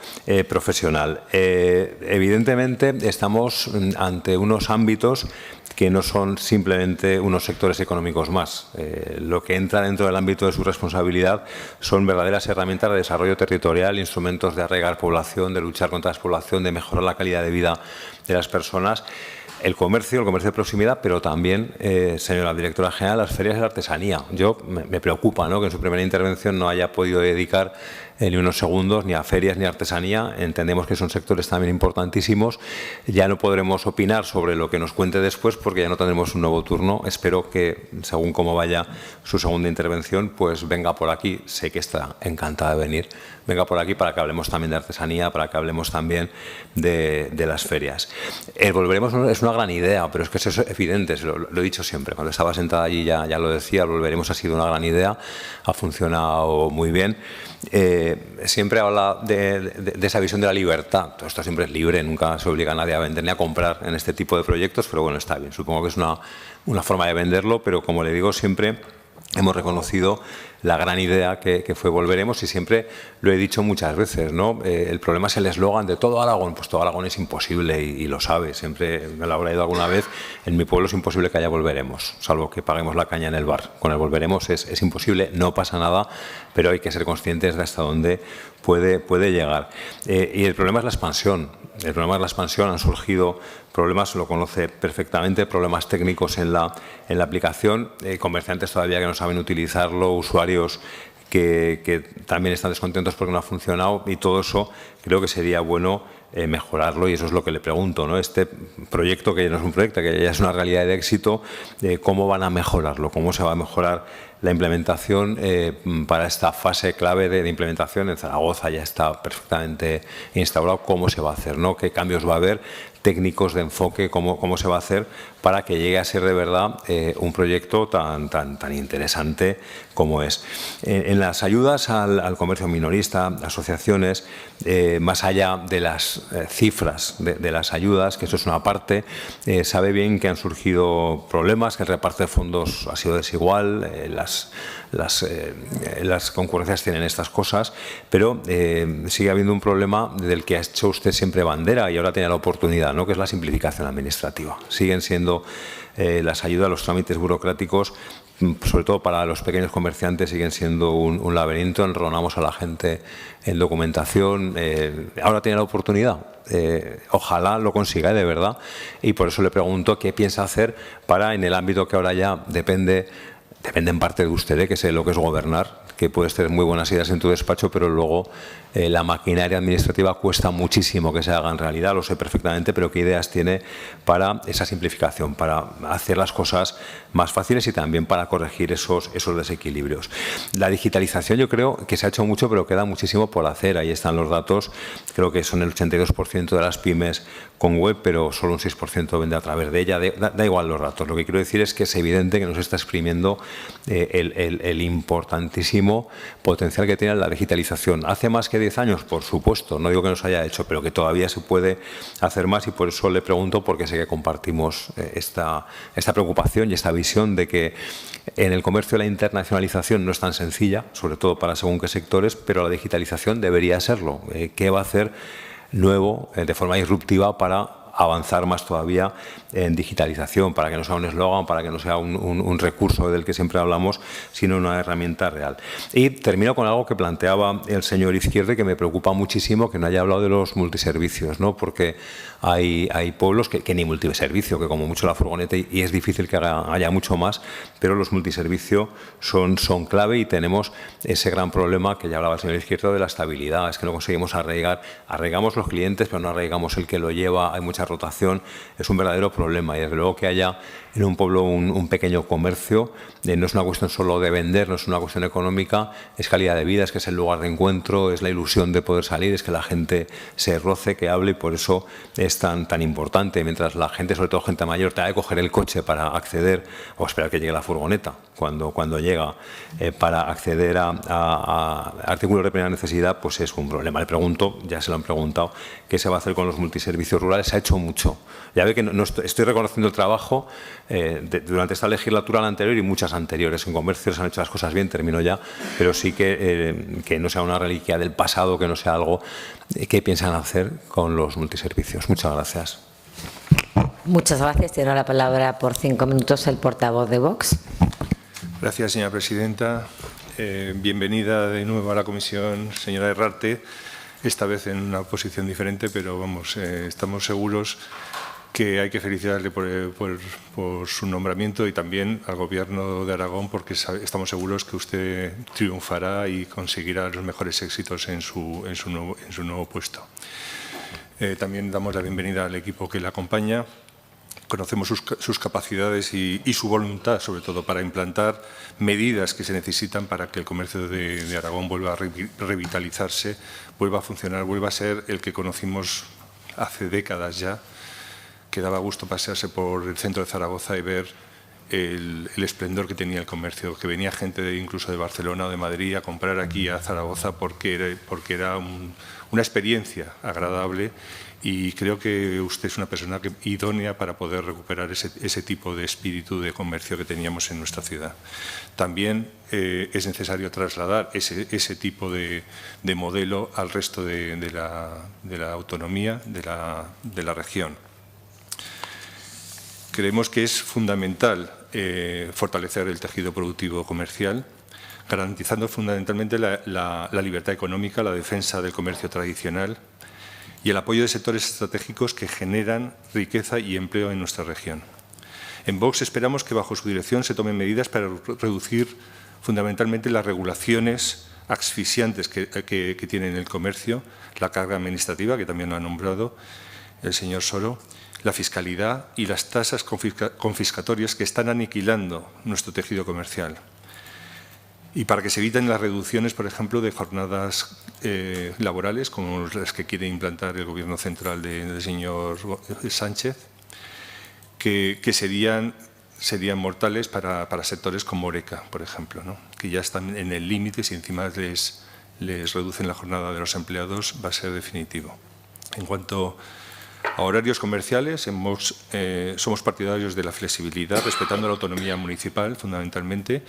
profesional. Evidentemente estamos ante unos ámbitos que no son simplemente unos sectores económicos más. Lo que entra dentro del ámbito de su responsabilidad son verdaderas herramientas de desarrollo territorial, instrumentos de arraigar población, de luchar contra la despoblación, de mejorar la calidad de vida de las personas. El comercio de proximidad, pero también, señora directora general, las ferias de la artesanía. Yo me preocupa, ¿no?, que en su primera intervención no haya podido dedicar ni unos segundos ni a ferias ni a artesanía. Entendemos que son sectores también importantísimos. Ya no podremos opinar sobre lo que nos cuente después porque ya no tendremos un nuevo turno. Espero que, según cómo vaya su segunda intervención, pues venga por aquí. Sé que está encantada de venir. Venga por aquí para que hablemos también de artesanía, para que hablemos también de las ferias. Volveremos es una gran idea, pero es que eso es evidente, lo he dicho siempre. Cuando estaba sentada allí ya lo decía, Volveremos ha sido una gran idea, ha funcionado muy bien. Siempre habla de esa visión de la libertad. Todo esto siempre es libre, nunca se obliga a nadie a vender ni a comprar en este tipo de proyectos, pero bueno, está bien. Supongo que es una forma de venderlo, pero como le digo, siempre hemos reconocido la gran idea que fue Volveremos, y siempre lo he dicho muchas veces, ¿no? El problema es el eslogan de todo Aragón. Pues todo Aragón es imposible y lo sabe. Siempre me lo habrá ido alguna vez. En mi pueblo es imposible que haya Volveremos, salvo que paguemos la caña en el bar. Con el Volveremos es imposible, no pasa nada, pero hay que ser conscientes de hasta dónde puede llegar. Y el problema es la expansión. El problema es la expansión. Han surgido problemas, lo conoce perfectamente, problemas técnicos en la aplicación, comerciantes todavía que no saben utilizarlo, usuarios que también están descontentos porque no ha funcionado, y todo eso creo que sería bueno mejorarlo, y eso es lo que le pregunto, ¿no? Este proyecto, que no es un proyecto, que ya es una realidad de éxito, ¿cómo van a mejorarlo? ¿Cómo se va a mejorar la implementación para esta fase clave de implementación? En Zaragoza ya está perfectamente instaurado. ¿Cómo se va a hacer, ¿no? ¿Qué cambios va a haber técnicos de enfoque? ¿Cómo se va a hacer para que llegue a ser de verdad un proyecto tan interesante como es? En las ayudas al comercio minorista, asociaciones, más allá de las cifras de las ayudas, que eso es una parte, sabe bien que han surgido problemas, que el reparto de fondos ha sido desigual, las concurrencias tienen estas cosas, pero sigue habiendo un problema del que ha hecho usted siempre bandera y ahora tiene la oportunidad, ¿no?, que es la simplificación administrativa. Siguen siendo las ayudas, los trámites burocráticos, sobre todo para los pequeños comerciantes, siguen siendo un laberinto. Enronamos a la gente en documentación. Ahora tiene la oportunidad. Ojalá lo consiga de verdad, y por eso le pregunto qué piensa hacer para, en el ámbito que ahora ya depende en parte de usted, que sé lo que es gobernar, que puedes tener muy buenas ideas en tu despacho, pero luego la maquinaria administrativa cuesta muchísimo que se haga en realidad, lo sé perfectamente, pero ¿qué ideas tiene para esa simplificación, para hacer las cosas más fáciles y también para corregir esos desequilibrios? La digitalización, yo creo que se ha hecho mucho, pero queda muchísimo por hacer. Ahí están los datos. Creo que son el 82% de las pymes con web, pero solo un 6% vende a través de ella. Da igual los datos. Lo que quiero decir es que es evidente que nos está exprimiendo el importantísimo potencial que tiene la digitalización. ¿Hace más que 10 años? Por supuesto, no digo que no se haya hecho, pero que todavía se puede hacer más, y por eso le pregunto, porque sé que compartimos esta preocupación y esta visión de que en el comercio la internacionalización no es tan sencilla, sobre todo para según qué sectores, pero la digitalización debería serlo. ¿Qué va a hacer nuevo, de forma disruptiva, para avanzar más todavía en digitalización, para que no sea un eslogan, para que no sea un recurso del que siempre hablamos, sino una herramienta real. Y termino con algo que planteaba el señor Izquierdo, que me preocupa muchísimo que no haya hablado de los multiservicios, ¿no? Porque hay pueblos que ni multiservicio, que como mucho la furgoneta, y es difícil que haya mucho más, pero los multiservicios son clave, y tenemos ese gran problema que ya hablaba el señor Izquierdo de la estabilidad. Es que no conseguimos arraigamos los clientes, pero no arraigamos el que lo lleva, hay mucha rotación, es un verdadero problema. Y desde luego que haya en un pueblo un pequeño comercio, no es una cuestión solo de vender, no es una cuestión económica, es calidad de vida, es que es el lugar de encuentro, es la ilusión de poder salir, es que la gente se roce, que hable, y por eso es tan importante. Mientras la gente, sobre todo gente mayor, tenga que coger el coche para acceder, o esperar que llegue la furgoneta cuando llega, para acceder a artículos de primera necesidad, pues es un problema. Le pregunto, ya se lo han preguntado, ¿qué se va a hacer con los multiservicios rurales? Se ha hecho mucho. Ya ve que no estoy reconociendo el trabajo durante esta legislatura, la anterior y muchas anteriores. En comercio se han hecho las cosas bien, termino ya, pero sí que no sea una reliquia del pasado, que no sea algo que piensan hacer con los multiservicios. Muchas gracias. Muchas gracias. Tiene la palabra por 5 minutos el portavoz de Vox. Gracias, señora presidenta. Bienvenida de nuevo a la comisión, señora Herrarte, esta vez en una posición diferente, pero vamos, estamos seguros que hay que felicitarle por su nombramiento, y también al Gobierno de Aragón, porque estamos seguros que usted triunfará y conseguirá los mejores éxitos en su nuevo puesto. También damos la bienvenida al equipo que le acompaña. Conocemos sus capacidades y su voluntad, sobre todo, para implantar medidas que se necesitan para que el comercio de Aragón vuelva a revitalizarse, vuelva a funcionar, vuelva a ser el que conocimos hace décadas ya, que daba gusto pasearse por el centro de Zaragoza y ver el esplendor que tenía el comercio, que venía gente incluso de Barcelona o de Madrid a comprar aquí a Zaragoza porque era una experiencia agradable, y creo que usted es una persona idónea para poder recuperar ese tipo de espíritu de comercio que teníamos en nuestra ciudad. También es necesario trasladar ese tipo de modelo al resto de la autonomía de la región. Creemos que es fundamental fortalecer el tejido productivo comercial, garantizando fundamentalmente la libertad económica, la defensa del comercio tradicional y el apoyo de sectores estratégicos que generan riqueza y empleo en nuestra región. En Vox esperamos que bajo su dirección se tomen medidas para reducir fundamentalmente las regulaciones asfixiantes que tiene el comercio, la carga administrativa, que también lo ha nombrado el señor Soro, la fiscalidad y las tasas confiscatorias que están aniquilando nuestro tejido comercial. Y para que se eviten las reducciones, por ejemplo, de jornadas laborales, como las que quiere implantar el Gobierno central del señor Sánchez, que serían mortales para sectores como Oreca, por ejemplo, ¿no? Que ya están en el límite. Si encima les reducen la jornada de los empleados, va a ser definitivo. En cuanto a horarios comerciales, somos partidarios de la flexibilidad, respetando la autonomía municipal, fundamentalmente,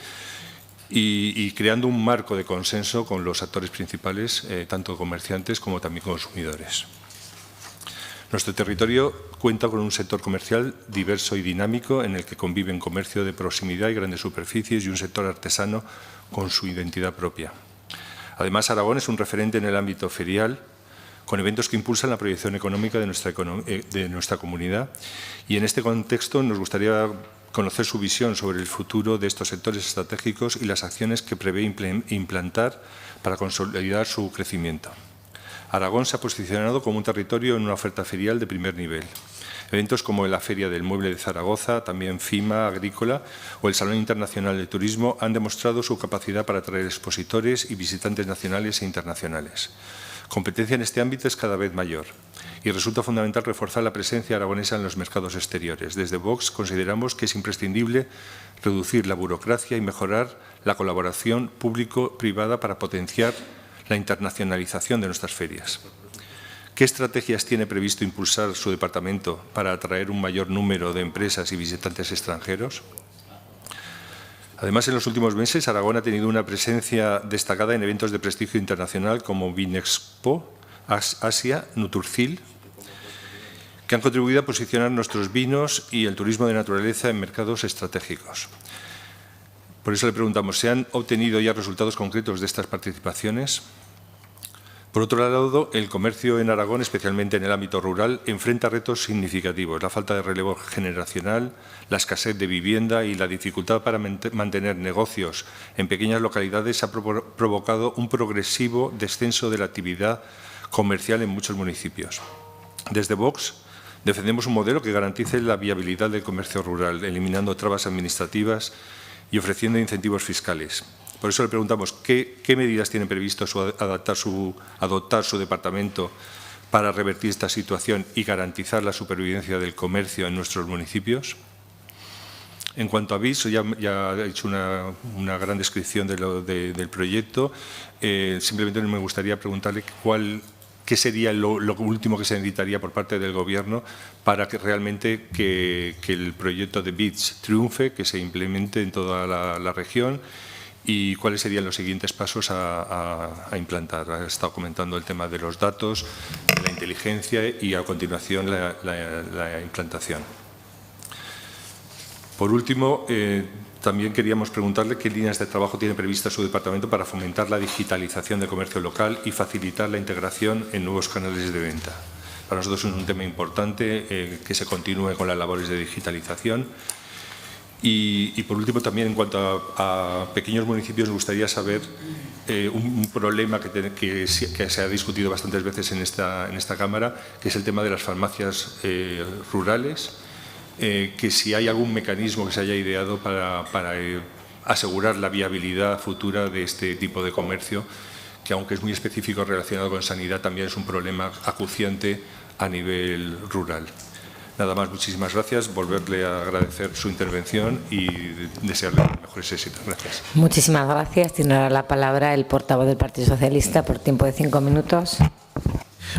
y creando un marco de consenso con los actores principales, tanto comerciantes como también consumidores. Nuestro territorio cuenta con un sector comercial diverso y dinámico, en el que conviven comercio de proximidad y grandes superficies y un sector artesano con su identidad propia. Además, Aragón es un referente en el ámbito ferial, con eventos que impulsan la proyección económica de nuestra comunidad, y en este contexto nos gustaría conocer su visión sobre el futuro de estos sectores estratégicos y las acciones que prevé implantar para consolidar su crecimiento. Aragón se ha posicionado como un territorio en una oferta ferial de primer nivel. Eventos como la Feria del Mueble de Zaragoza, también FIMA Agrícola o el Salón Internacional de Turismo han demostrado su capacidad para atraer expositores y visitantes nacionales e internacionales. Competencia en este ámbito es cada vez mayor y resulta fundamental reforzar la presencia aragonesa en los mercados exteriores. Desde Vox consideramos que es imprescindible reducir la burocracia y mejorar la colaboración público-privada para potenciar la internacionalización de nuestras ferias. ¿Qué estrategias tiene previsto impulsar su departamento para atraer un mayor número de empresas y visitantes extranjeros? Además, en los últimos meses, Aragón ha tenido una presencia destacada en eventos de prestigio internacional como Vinexpo, Asia, Nuturcil, que han contribuido a posicionar nuestros vinos y el turismo de naturaleza en mercados estratégicos. Por eso le preguntamos, ¿se han obtenido ya resultados concretos de estas participaciones? Por otro lado, el comercio en Aragón, especialmente en el ámbito rural, enfrenta retos significativos. La falta de relevo generacional, la escasez de vivienda y la dificultad para mantener negocios en pequeñas localidades ha provocado un progresivo descenso de la actividad comercial en muchos municipios. Desde Vox defendemos un modelo que garantice la viabilidad del comercio rural, eliminando trabas administrativas y ofreciendo incentivos fiscales. Por eso le preguntamos qué medidas tiene previsto adoptar su departamento para revertir esta situación y garantizar la supervivencia del comercio en nuestros municipios. En cuanto a BIS, ya ha hecho una gran descripción del proyecto. Simplemente me gustaría preguntarle qué sería lo último que se necesitaría por parte del Gobierno para que realmente que el proyecto de BIS triunfe, que se implemente en toda la región, y cuáles serían los siguientes pasos a implantar. Ha estado comentando el tema de los datos, la inteligencia y a continuación la implantación. Por último, también queríamos preguntarle qué líneas de trabajo tiene prevista su departamento para fomentar la digitalización del comercio local y facilitar la integración en nuevos canales de venta. Para nosotros es un tema importante que se continúe con las labores de digitalización. Y por último, también en cuanto a pequeños municipios, me gustaría saber un problema que se ha discutido bastantes veces en esta Cámara, que es el tema de las farmacias rurales, que si hay algún mecanismo que se haya ideado para asegurar la viabilidad futura de este tipo de comercio, que aunque es muy específico relacionado con sanidad, también es un problema acuciante a nivel rural. Nada más, muchísimas gracias. Volverle a agradecer su intervención y desearle mejores éxitos. Gracias. Muchísimas gracias. Tiene ahora la palabra el portavoz del Partido Socialista por tiempo de 5 minutos.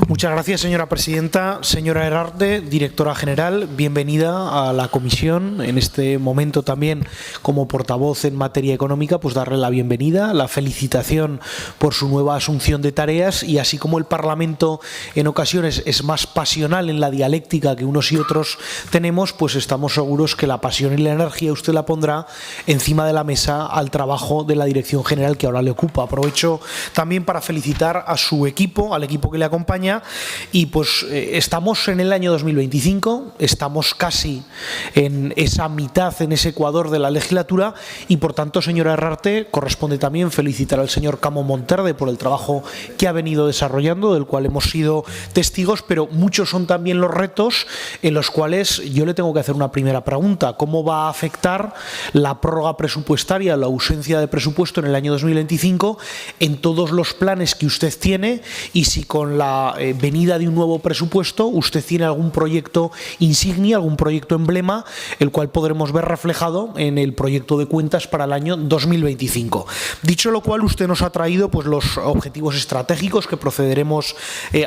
Muchas gracias, señora presidenta. Señora Herrarte, directora general, bienvenida a la comisión. En este momento también, como portavoz en materia económica, pues darle la bienvenida, la felicitación por su nueva asunción de tareas, y así como el Parlamento en ocasiones es más pasional en la dialéctica que unos y otros tenemos, pues estamos seguros que la pasión y la energía usted la pondrá encima de la mesa al trabajo de la dirección general que ahora le ocupa. Aprovecho también para felicitar a su equipo, al equipo que le acompaña, y pues estamos en el año 2025, estamos casi en esa mitad, en ese ecuador de la legislatura, y por tanto, señora Herrarte, corresponde también felicitar al señor Camo Monterde por el trabajo que ha venido desarrollando, del cual hemos sido testigos, pero muchos son también los retos en los cuales yo le tengo que hacer una primera pregunta. ¿Cómo va a afectar la prórroga presupuestaria, la ausencia de presupuesto en el año 2025 en todos los planes que usted tiene, y si con la venida de un nuevo presupuesto usted tiene algún proyecto insignia, algún proyecto emblema, el cual podremos ver reflejado en el proyecto de cuentas para el año 2025? Dicho lo cual, usted nos ha traído pues los objetivos estratégicos que procederemos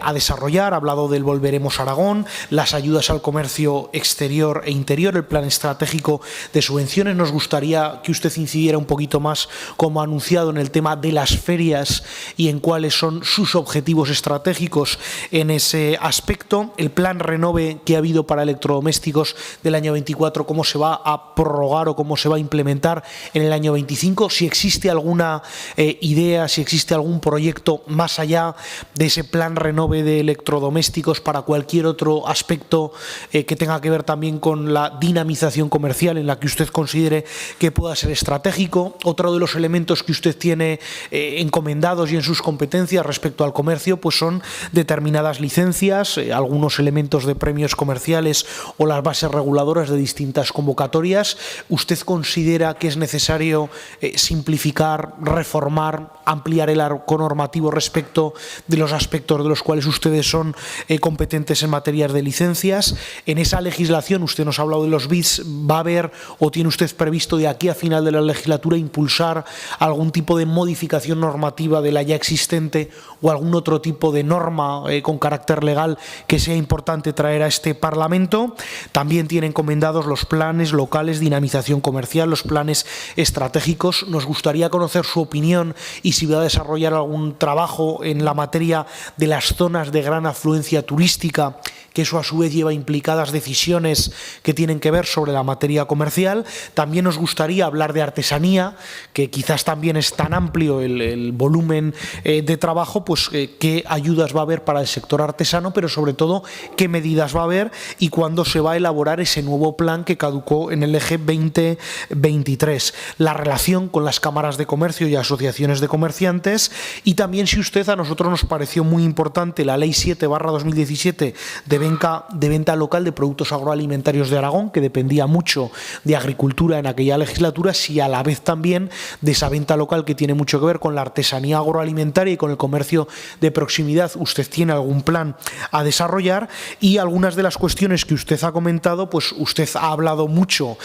a desarrollar. Ha hablado del Volveremos Aragón, las ayudas al comercio exterior e interior, el plan estratégico de subvenciones. Nos gustaría que usted incidiera un poquito más, como ha anunciado, en el tema de las ferias y en cuáles son sus objetivos estratégicos en ese aspecto. El plan Renove que ha habido para electrodomésticos del año 24, cómo se va a prorrogar o cómo se va a implementar en el año 25, si existe alguna idea, si existe algún proyecto más allá de ese plan Renove de electrodomésticos para cualquier otro aspecto que tenga que ver también con la dinamización comercial en la que usted considere que pueda ser estratégico. Otro de los elementos que usted tiene encomendados y en sus competencias respecto al comercio pues son determinadas licencias, algunos elementos de premios comerciales o las bases reguladoras de distintas convocatorias. ¿Usted considera que es necesario simplificar, reformar, ampliar el arco normativo respecto de los aspectos de los cuales ustedes son competentes en materia de licencias? En esa legislación, usted nos ha hablado de los BIS, ¿va a haber o tiene usted previsto de aquí a final de la legislatura impulsar algún tipo de modificación normativa de la ya existente o algún otro tipo de norma con carácter legal que sea importante traer a este Parlamento? También tiene encomendados los planes locales, dinamización comercial, los planes estratégicos. Nos gustaría conocer su opinión y si va a desarrollar algún trabajo en la materia de las zonas de gran afluencia turística que eso a su vez lleva implicadas decisiones que tienen que ver sobre la materia comercial. También nos gustaría hablar de artesanía, que quizás también es tan amplio el volumen de trabajo, pues qué ayudas va a haber para el sector artesano, pero sobre todo qué medidas va a haber y cuándo se va a elaborar ese nuevo plan que caducó en el eje 2023. La relación con las cámaras de comercio y asociaciones de comerciantes, y también, si usted, a nosotros nos pareció muy importante la Ley 7/2017 de venta local de productos agroalimentarios de Aragón, que dependía mucho de agricultura en aquella legislatura, si a la vez también de esa venta local que tiene mucho que ver con la artesanía agroalimentaria y con el comercio de proximidad, usted tiene algún plan a desarrollar. Y algunas de las cuestiones que usted ha comentado, pues usted ha hablado mucho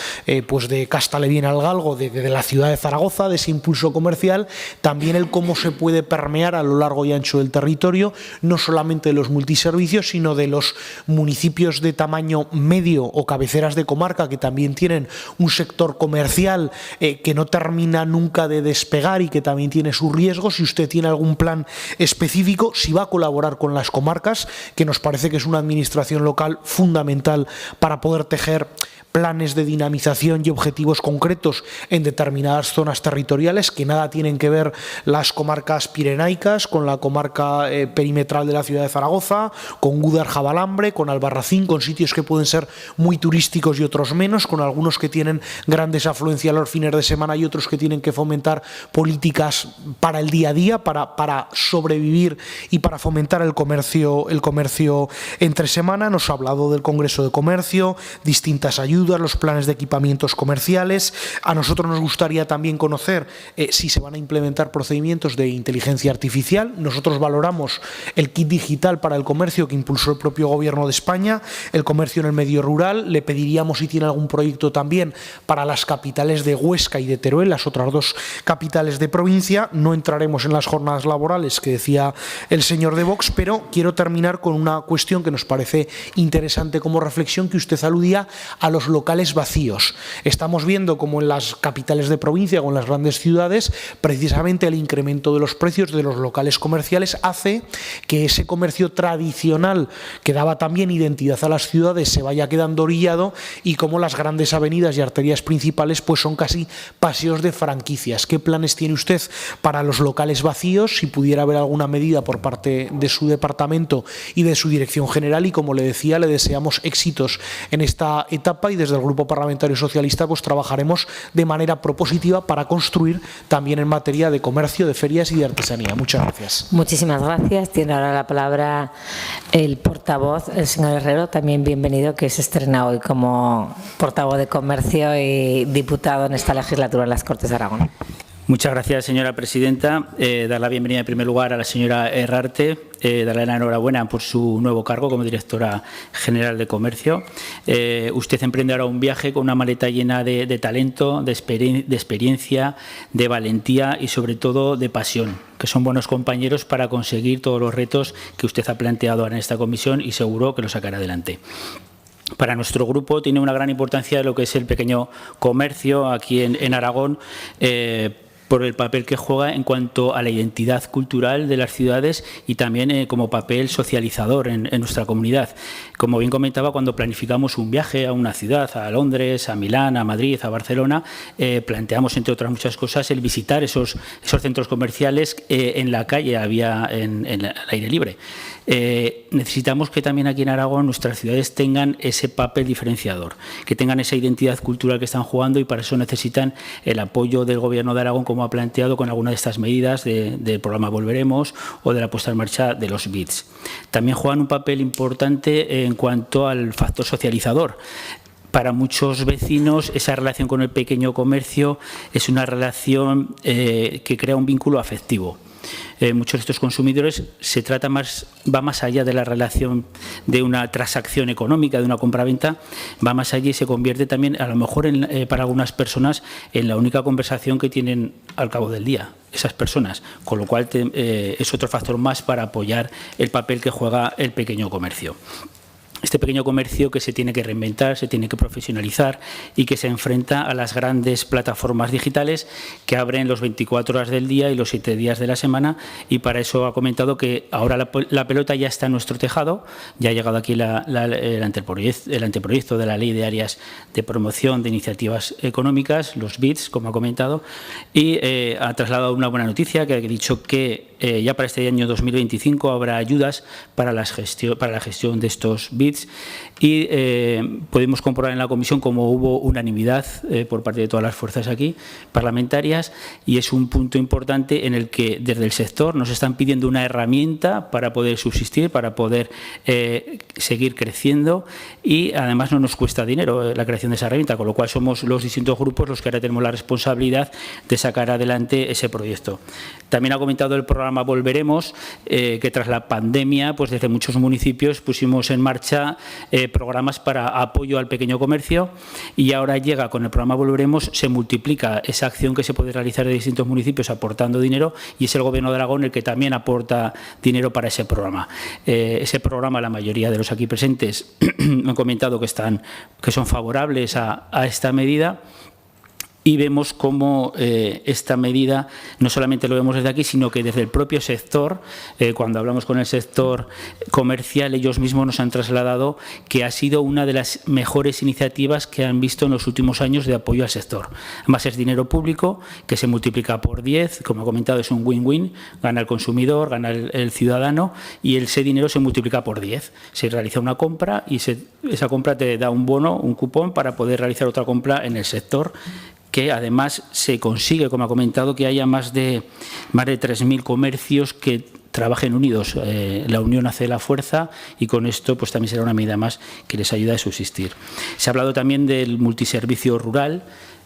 pues de Cástale bien al galgo, de la ciudad de Zaragoza, de ese impulso comercial, también el cómo se puede permear a lo largo y ancho del territorio, no solamente de los multiservicios, sino de los municipios de tamaño medio o cabeceras de comarca, que también tienen un sector comercial que no termina nunca de despegar y que también tiene sus riesgos. Si usted tiene algún plan específico, si va a colaborar con las comarcas, que nos parece que es una administración local fundamental para poder tejer planes de dinamización y objetivos concretos en determinadas zonas territoriales, que nada tienen que ver las comarcas pirenaicas con la comarca perimetral de la ciudad de Zaragoza, con Gúdar, Jabalambre, con Albarracín, con sitios que pueden ser muy turísticos y otros menos, con algunos que tienen grandes afluencias los fines de semana y otros que tienen que fomentar políticas para el día a día, para sobrevivir y para fomentar el comercio entre semana. Nos ha hablado del Congreso de Comercio, distintas ayudas, los planes de equipamientos comerciales. A nosotros nos gustaría también conocer si se van a implementar procedimientos de inteligencia artificial. Nosotros valoramos el kit digital para el comercio que impulsó el propio Gobierno de España, el comercio en el medio rural. Le pediríamos si tiene algún proyecto también para las capitales de Huesca y de Teruel, las otras dos capitales de provincia. No entraremos en las jornadas laborales que decía el señor de Vox, pero quiero terminar con una cuestión que nos parece interesante como reflexión, que usted aludía a los locales vacíos. Estamos viendo como en las capitales de provincia o en las grandes ciudades, precisamente el incremento de los precios de los locales comerciales hace que ese comercio tradicional que daba también identidad a las ciudades se vaya quedando orillado, y como las grandes avenidas y arterias principales pues son casi paseos de franquicias. ¿Qué planes tiene usted para los locales vacíos? Si pudiera haber alguna medida por parte de su departamento y de su dirección general, y como le decía, le deseamos éxitos en esta etapa, y desde el Grupo Parlamentario Socialista pues trabajaremos de manera propositiva para construir también en materia de comercio, de ferias y de artesanía. Muchas gracias. Muchísimas gracias. Tiene ahora la palabra el portavoz, el señor Herrero, también bienvenido, que se estrena hoy como portavoz de Comercio y diputado en esta legislatura en las Cortes de Aragón. Muchas gracias, señora presidenta. Dar la bienvenida en primer lugar a la señora Herrarte, darle la enhorabuena por su nuevo cargo como directora general de Comercio. Usted emprende ahora un viaje con una maleta llena de talento, de experiencia, de valentía y sobre todo de pasión, que son buenos compañeros para conseguir todos los retos que usted ha planteado ahora en esta comisión, y seguro que lo sacará adelante. Para nuestro grupo tiene una gran importancia lo que es el pequeño comercio aquí en Aragón, por el papel que juega en cuanto a la identidad cultural de las ciudades y también como papel socializador en nuestra comunidad. Como bien comentaba, cuando planificamos un viaje a una ciudad, a Londres, a Milán, a Madrid, a Barcelona, planteamos, entre otras muchas cosas, el visitar esos centros comerciales en la calle, en el aire libre. Necesitamos que también aquí en Aragón nuestras ciudades tengan ese papel diferenciador, que tengan esa identidad cultural que están jugando, y para eso necesitan el apoyo del Gobierno de Aragón, como ha planteado con alguna de estas medidas del programa Volveremos o de la puesta en marcha de los BIDs. También juegan un papel importante en cuanto al factor socializador. Para muchos vecinos esa relación con el pequeño comercio es una relación que crea un vínculo afectivo. Muchos de estos consumidores va más allá de la relación de una transacción económica, de una compraventa, va más allá y se convierte también, a lo mejor para algunas personas, en la única conversación que tienen al cabo del día esas personas, con lo cual es otro factor más para apoyar el papel que juega el pequeño comercio. este pequeño comercio que se tiene que reinventar, se tiene que profesionalizar y que se enfrenta a las grandes plataformas digitales que abren los 24 horas del día y los 7 días de la semana, y para eso ha comentado que ahora la pelota ya está en nuestro tejado, ya ha llegado aquí el anteproyecto de la Ley de Áreas de Promoción de Iniciativas Económicas, los BIDs, como ha comentado, y ha trasladado una buena noticia, que ha dicho que ya para este año 2025 habrá ayudas para la gestión de estos BIDs, y podemos comprobar en la comisión cómo hubo unanimidad por parte de todas las fuerzas aquí parlamentarias, y es un punto importante en el que desde el sector nos están pidiendo una herramienta para poder subsistir, para poder seguir creciendo, y además no nos cuesta dinero la creación de esa herramienta, con lo cual somos los distintos grupos los que ahora tenemos la responsabilidad de sacar adelante ese proyecto. También ha comentado el programa Volveremos, que tras la pandemia, pues desde muchos municipios pusimos en marcha programas para apoyo al pequeño comercio, y ahora llega con el programa Volveremos, se multiplica esa acción que se puede realizar de distintos municipios aportando dinero, y es el Gobierno de Aragón el que también aporta dinero para ese programa. Ese programa, la mayoría de los aquí presentes me han comentado que son favorables a esta medida. Y vemos cómo esta medida no solamente lo vemos desde aquí, sino que desde el propio sector, cuando hablamos con el sector comercial, ellos mismos nos han trasladado que ha sido una de las mejores iniciativas que han visto en los últimos años de apoyo al sector. Además, es dinero público que se multiplica por 10, como he comentado, es un win-win, gana el consumidor, gana el ciudadano, y ese dinero se multiplica por 10. Se realiza una compra y esa compra te da un bono, un cupón, para poder realizar otra compra en el sector, que además se consigue, como ha comentado, que haya más de 3.000 comercios que trabajen unidos. La unión hace la fuerza, y con esto pues también será una medida más que les ayuda a subsistir. Se ha hablado también del multiservicio rural,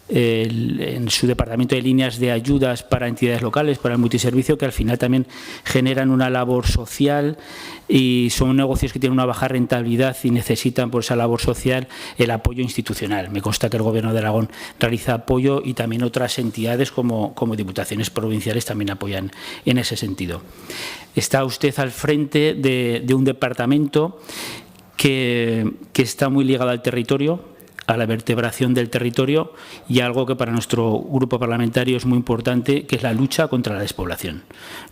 en su departamento de líneas de ayudas para entidades locales, para el multiservicio, que al final también generan una labor social, y son negocios que tienen una baja rentabilidad y necesitan por esa labor social el apoyo institucional. Me consta que el Gobierno de Aragón realiza apoyo, y también otras entidades como diputaciones provinciales también apoyan en ese sentido. Está usted al frente de un departamento que está muy ligado al territorio, a la vertebración del territorio, y algo que para nuestro grupo parlamentario es muy importante, que es la lucha contra la despoblación.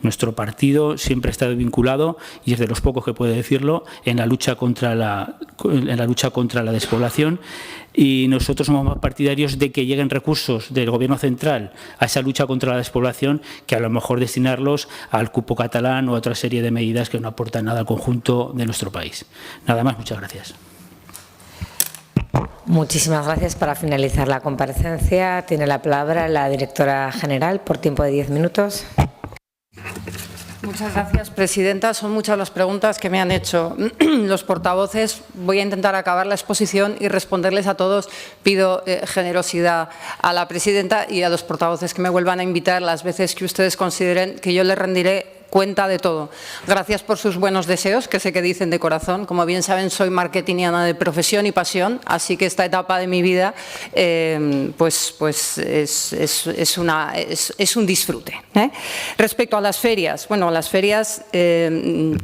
Nuestro partido siempre ha estado vinculado, y es de los pocos que puede decirlo, en la lucha contra la despoblación, y nosotros somos más partidarios de que lleguen recursos del Gobierno central a esa lucha contra la despoblación, que a lo mejor destinarlos al cupo catalán o a otra serie de medidas que no aportan nada al conjunto de nuestro país. Nada más, muchas gracias. Muchísimas gracias. Para finalizar la comparecencia, tiene la palabra la directora general por tiempo de 10 minutos. Muchas gracias, presidenta. Son muchas las preguntas que me han hecho los portavoces. Voy a intentar acabar la exposición y responderles a todos. Pido generosidad a la presidenta y a los portavoces que me vuelvan a invitar las veces que ustedes consideren, que yo les rendiré cuenta de todo. Gracias por sus buenos deseos, que sé que dicen de corazón. Como bien saben, soy marketingiana de profesión y pasión, así que esta etapa de mi vida pues es un disfrute. Respecto a las ferias, bueno, las ferias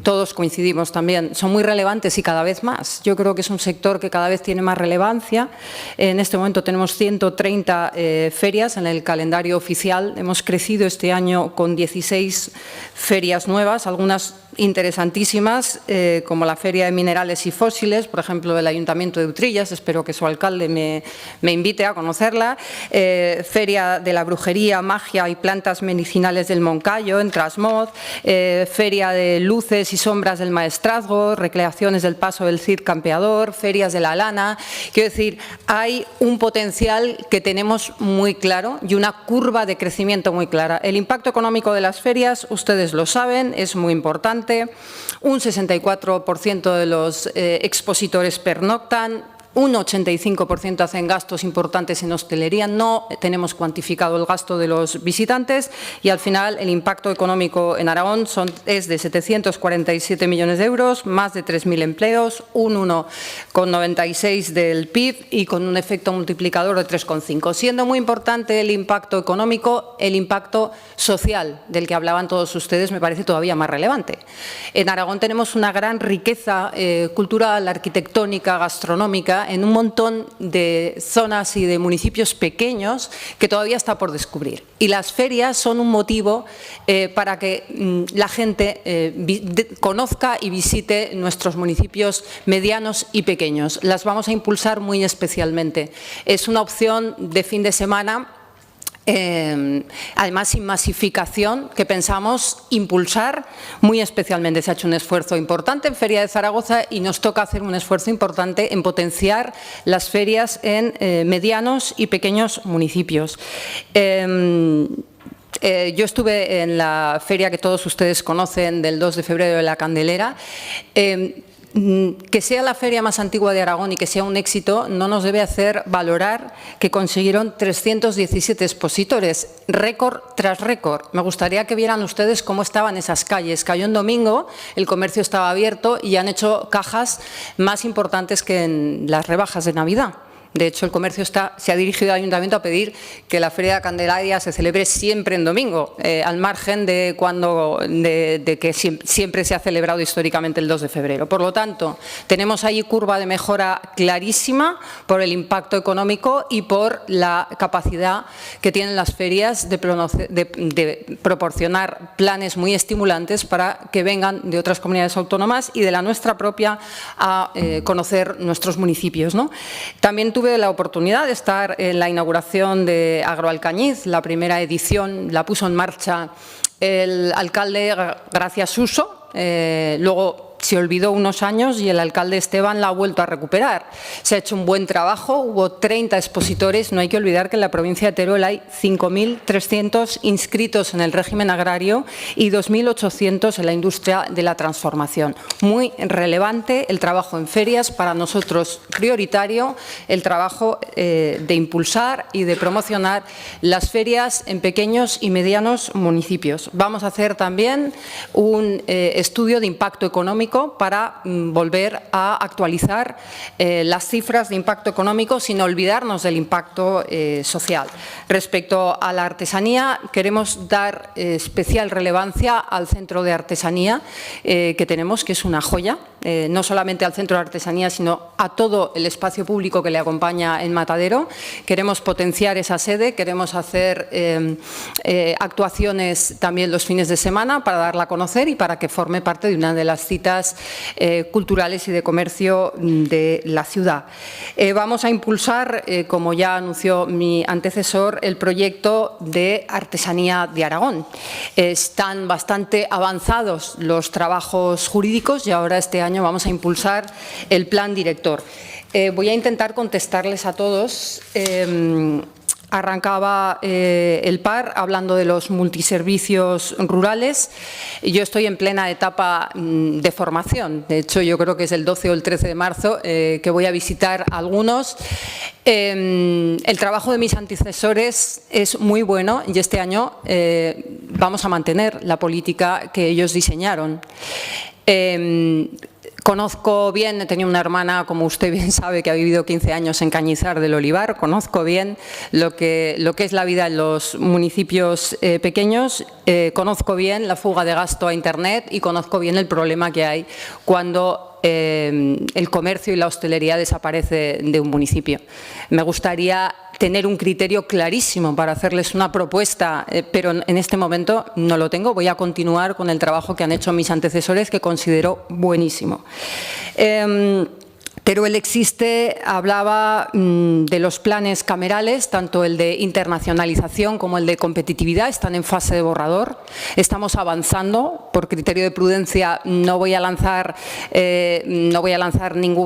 todos coincidimos también, son muy relevantes y cada vez más. Yo creo que es un sector que cada vez tiene más relevancia. En este momento tenemos 130 ferias en el calendario oficial. Hemos crecido este año con 16 ferias nuevas, algunas interesantísimas, como la Feria de Minerales y Fósiles, por ejemplo, del Ayuntamiento de Utrillas, espero que su alcalde me invite a conocerla, Feria de la Brujería, Magia y Plantas Medicinales del Moncayo, en Trasmoz, Feria de Luces y Sombras del Maestrazgo, Recreaciones del Paso del Cid Campeador, Ferias de la Lana. Quiero decir, hay un potencial que tenemos muy claro y una curva de crecimiento muy clara. El impacto económico de las ferias, ustedes lo saben, es muy importante. Un 64% de los expositores pernoctan. un 85% hacen gastos importantes en hostelería, no tenemos cuantificado el gasto de los visitantes y al final el impacto económico en Aragón es de 747 millones de euros, más de 3.000 empleos, un 1,96 del PIB y con un efecto multiplicador de 3,5. Siendo muy importante el impacto económico, el impacto social del que hablaban todos ustedes me parece todavía más relevante. En Aragón tenemos una gran riqueza cultural, arquitectónica, gastronómica, en un montón de zonas y de municipios pequeños que todavía está por descubrir. Y las ferias son un motivo para que la gente conozca y visite nuestros municipios medianos y pequeños. Las vamos a impulsar muy especialmente. Es una opción de fin de semana, además sin masificación, que pensamos impulsar muy especialmente. Se ha hecho un esfuerzo importante en Feria de Zaragoza y nos toca hacer un esfuerzo importante en potenciar las ferias en medianos y pequeños municipios. Yo estuve en la feria que todos ustedes conocen del 2 de febrero de la Candelera. Que sea la feria más antigua de Aragón y que sea un éxito no nos debe hacer valorar que consiguieron 317 expositores, récord tras récord. Me gustaría que vieran ustedes cómo estaban esas calles. Cayó un domingo, el comercio estaba abierto y han hecho cajas más importantes que en las rebajas de Navidad. De hecho, el comercio se ha dirigido al Ayuntamiento a pedir que la Feria de Candelaria se celebre siempre en domingo, al margen de que siempre se ha celebrado históricamente el 2 de febrero. Por lo tanto, tenemos ahí curva de mejora clarísima por el impacto económico y por la capacidad que tienen las ferias de proporcionar planes muy estimulantes para que vengan de otras comunidades autónomas y de la nuestra propia a conocer nuestros municipios, ¿no? También tuve la oportunidad de estar en la inauguración de Agroalcañiz, la primera edición la puso en marcha el alcalde Gracia Suso, luego se olvidó unos años y el alcalde Esteban la ha vuelto a recuperar. Se ha hecho un buen trabajo, hubo 30 expositores, no hay que olvidar que en la provincia de Teruel hay 5.300 inscritos en el régimen agrario y 2.800 en la industria de la transformación. Muy relevante el trabajo en ferias, para nosotros prioritario el trabajo de impulsar y de promocionar las ferias en pequeños y medianos municipios. Vamos a hacer también un estudio de impacto económico para volver a actualizar las cifras de impacto económico sin olvidarnos del impacto social. Respecto a la artesanía, queremos dar especial relevancia al centro de artesanía que tenemos, que es una joya, no solamente al centro de artesanía, sino a todo el espacio público que le acompaña en Matadero. Queremos potenciar esa sede, queremos hacer actuaciones también los fines de semana para darla a conocer y para que forme parte de una de las citas culturales y de comercio de la ciudad. Vamos a impulsar, como ya anunció mi antecesor, el proyecto de artesanía de Aragón. Están bastante avanzados los trabajos jurídicos y ahora este año vamos a impulsar el plan director. Voy a intentar contestarles a todos. Arrancaba el PAR hablando de los multiservicios rurales. Yo estoy en plena etapa de formación. De hecho, yo creo que es el 12 o el 13 de marzo que voy a visitar algunos. El trabajo de mis antecesores es muy bueno y este año vamos a mantener la política que ellos diseñaron. Conozco bien, he tenido una hermana, como usted bien sabe, que ha vivido 15 años en Cañizar del Olivar. Conozco bien lo que es la vida en los municipios pequeños, conozco bien la fuga de gasto a Internet y conozco bien el problema que hay cuando el comercio y la hostelería desaparece de un municipio. Me gustaría tener un criterio clarísimo para hacerles una propuesta, pero en este momento no lo tengo. Voy a continuar con el trabajo que han hecho mis antecesores, que considero buenísimo. Teruel Existe hablaba de los planes camerales, tanto el de internacionalización como el de competitividad, están en fase de borrador. Estamos avanzando, por criterio de prudencia no voy a lanzar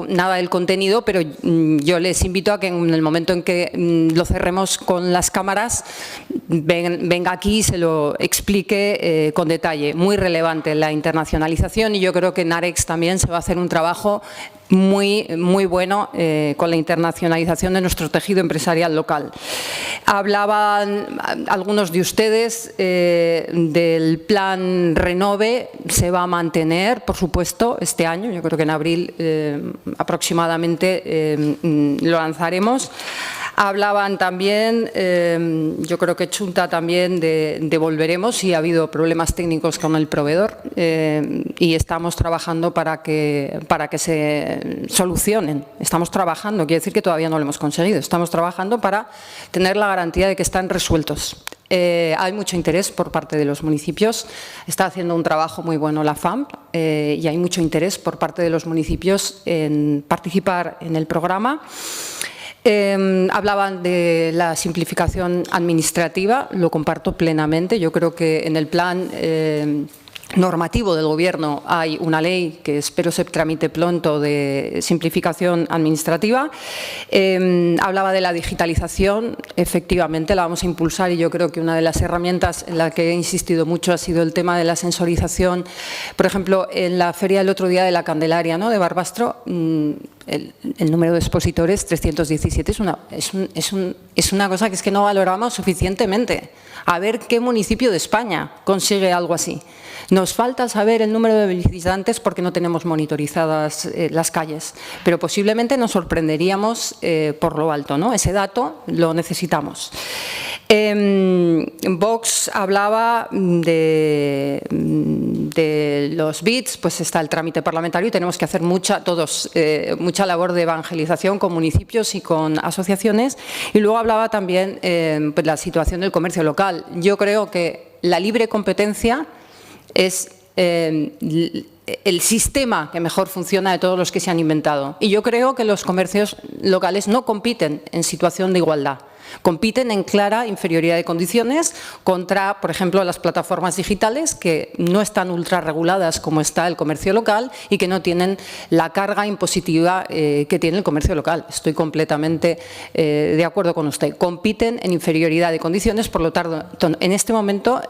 nada del contenido, pero yo les invito a que en el momento en que lo cerremos con las cámaras, venga aquí y se lo explique con detalle. Muy relevante la internacionalización y yo creo que en Arex también se va a hacer un trabajo muy muy bueno con la internacionalización de nuestro tejido empresarial local. Hablaban algunos de ustedes del plan Renove, se va a mantener, por supuesto, este año. Yo creo que en abril aproximadamente lo lanzaremos. Hablaban también, yo creo que Chunta también, de volveremos si ha habido problemas técnicos con el proveedor y estamos trabajando para que se solucionen. Estamos trabajando, quiere decir que todavía no lo hemos conseguido. Estamos trabajando para tener la garantía de que están resueltos. Hay mucho interés por parte de los municipios. Está haciendo un trabajo muy bueno la FAMP y hay mucho interés por parte de los municipios en participar en el programa. Hablaban de la simplificación administrativa, lo comparto plenamente. Yo creo que en el plan normativo del Gobierno hay una ley que espero se tramite pronto de simplificación administrativa. Hablaba de la digitalización, efectivamente la vamos a impulsar y yo creo que una de las herramientas en la que he insistido mucho ha sido el tema de la sensorización. Por ejemplo, en la feria del otro día de la Candelaria, ¿no?, de Barbastro, el número de expositores, 317, es una cosa que es que no valoramos suficientemente. A ver qué municipio de España consigue algo así. Nos falta saber el número de visitantes porque no tenemos monitorizadas las calles, pero posiblemente nos sorprenderíamos por lo alto, ¿no? Ese dato lo necesitamos. Vox hablaba de los BITs, pues está el trámite parlamentario y tenemos que hacer mucha labor de evangelización con municipios y con asociaciones. Y luego hablaba también de la situación del comercio local. Yo creo que la libre competencia es el sistema que mejor funciona de todos los que se han inventado. Y yo creo que los comercios locales no compiten en situación de igualdad. Compiten en clara inferioridad de condiciones contra, por ejemplo, las plataformas digitales que no están ultra reguladas como está el comercio local y que no tienen la carga impositiva que tiene el comercio local. Estoy completamente de acuerdo con usted. Compiten en inferioridad de condiciones, por lo tanto, en este momento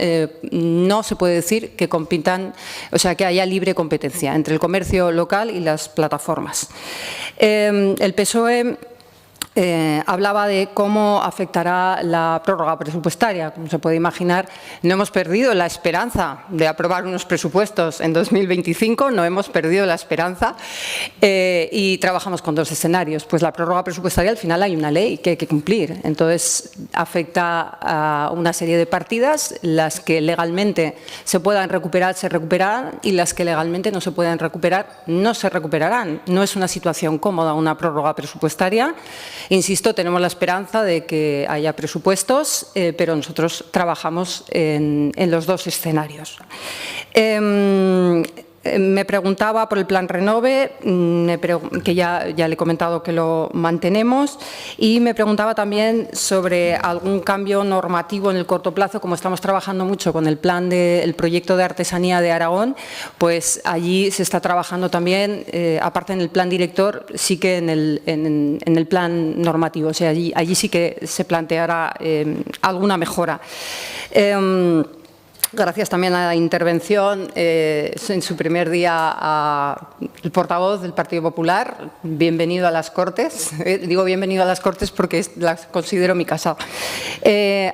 no se puede decir que compitan, o sea, que haya libre competencia entre el comercio local y las plataformas. El PSOE hablaba de cómo afectará la prórroga presupuestaria. Como se puede imaginar, no hemos perdido la esperanza de aprobar unos presupuestos en 2025, no hemos perdido la esperanza y trabajamos con dos escenarios. Pues la prórroga presupuestaria, al final hay una ley que hay que cumplir. Entonces, afecta a una serie de partidas, las que legalmente se puedan recuperar, se recuperarán y las que legalmente no se puedan recuperar, no se recuperarán. No es una situación cómoda una prórroga presupuestaria. Insisto, tenemos la esperanza de que haya presupuestos, pero nosotros trabajamos en los dos escenarios. Me preguntaba por el plan Renove, que ya le he comentado que lo mantenemos, y me preguntaba también sobre algún cambio normativo en el corto plazo. Como estamos trabajando mucho con el proyecto de artesanía de Aragón, pues allí se está trabajando también, aparte en el plan director, sí que en el plan normativo. O sea, allí sí que se planteará alguna mejora. Gracias también a la intervención en su primer día al portavoz del Partido Popular. Bienvenido a las Cortes. Digo bienvenido a las Cortes porque las considero mi casa.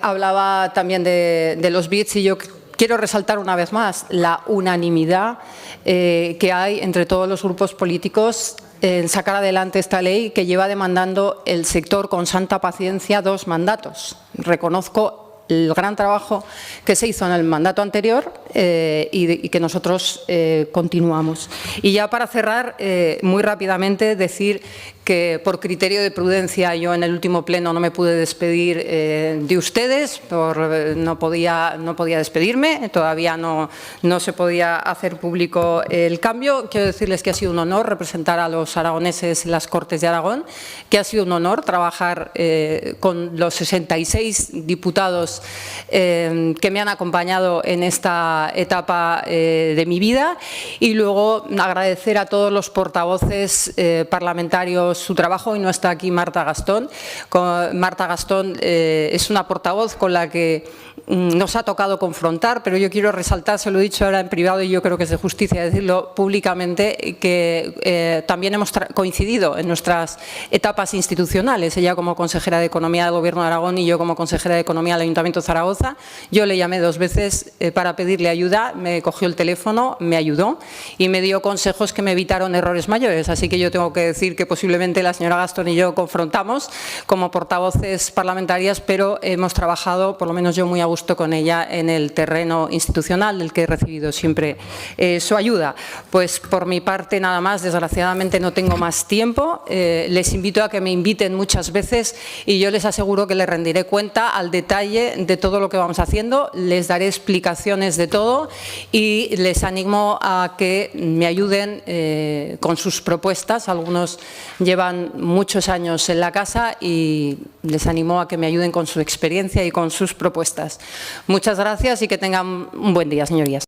Hablaba también de los BITs y yo quiero resaltar una vez más la unanimidad que hay entre todos los grupos políticos en sacar adelante esta ley que lleva demandando el sector con santa paciencia 2 mandatos. Reconozco el gran trabajo que se hizo en el mandato anterior y que nosotros continuamos. Y ya para cerrar, muy rápidamente decir que por criterio de prudencia yo en el último pleno no me pude despedir de ustedes, no podía despedirme, todavía no se podía hacer público el cambio. Quiero decirles que ha sido un honor representar a los aragoneses en las Cortes de Aragón, que ha sido un honor trabajar con los 66 diputados que me han acompañado en esta esta etapa de mi vida, y luego agradecer a todos los portavoces parlamentarios su trabajo. Hoy no está aquí Marta Gastón. Marta Gastón es una portavoz con la que nos ha tocado confrontar, pero yo quiero resaltar, se lo he dicho ahora en privado y yo creo que es de justicia decirlo públicamente, que también hemos coincidido en nuestras etapas institucionales, ella como consejera de Economía del Gobierno de Aragón y yo como consejera de Economía del Ayuntamiento de Zaragoza. Yo le llamé 2 veces para pedirle ayuda, me cogió el teléfono, me ayudó y me dio consejos que me evitaron errores mayores, así que yo tengo que decir que posiblemente la señora Gastón y yo confrontamos como portavoces parlamentarias, pero hemos trabajado, por lo menos yo, muy a gusto con ella en el terreno institucional, del que he recibido siempre su ayuda. Pues por mi parte nada más, desgraciadamente no tengo más tiempo. Les invito a que me inviten muchas veces y yo les aseguro que les rendiré cuenta al detalle de todo lo que vamos haciendo, les daré explicaciones de todo y les animo a que me ayuden con sus propuestas. Algunos llevan muchos años en la casa y les animo a que me ayuden con su experiencia y con sus propuestas. Muchas gracias y que tengan un buen día, señorías.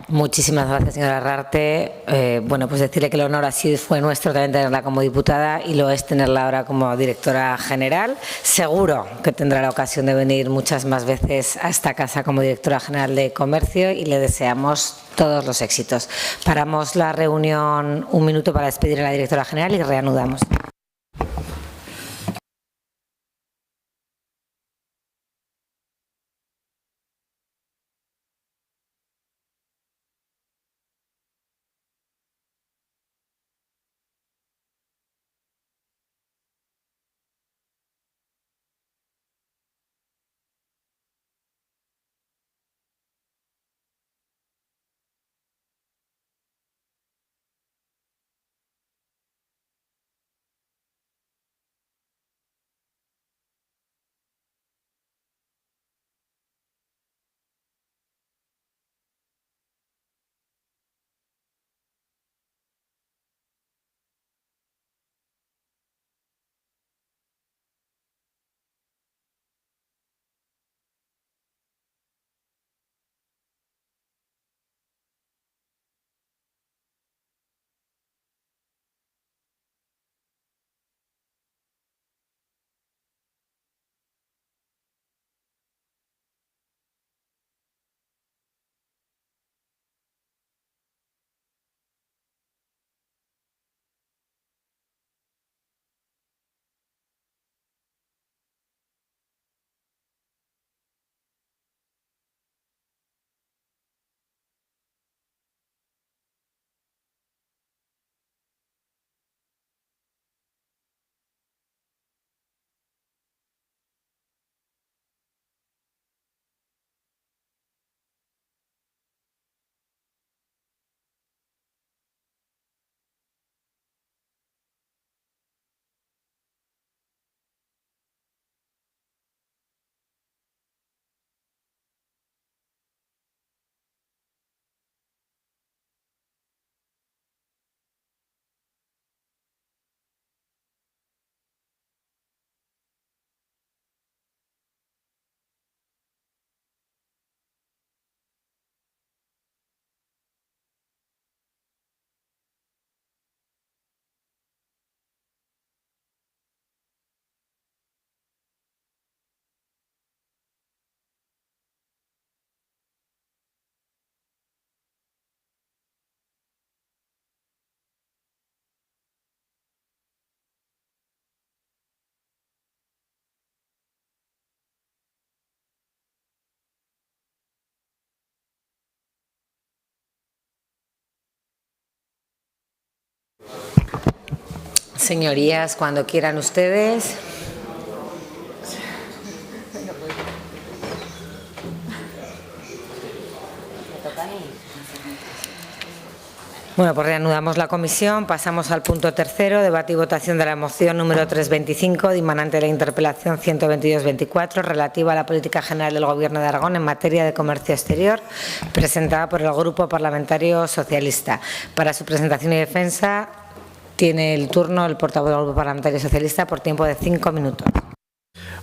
Muchísimas gracias, señora Herrarte. Bueno, pues decirle que el honor así fue nuestro también tenerla como diputada y lo es tenerla ahora como directora general. Seguro que tendrá la ocasión de venir muchas más veces a esta casa como directora general de Comercio y le deseamos todos los éxitos. Paramos la reunión un minuto para despedir a la directora general y reanudamos. Señorías, cuando quieran ustedes. Bueno, pues reanudamos la comisión, pasamos al punto tercero, debate y votación de la moción número 325, dimanante de la interpelación 122-24, relativa a la política general del Gobierno de Aragón en materia de comercio exterior, presentada por el Grupo Parlamentario Socialista. Para su presentación y defensa tiene el turno el portavoz del Grupo Parlamentario Socialista por tiempo de 5 minutos.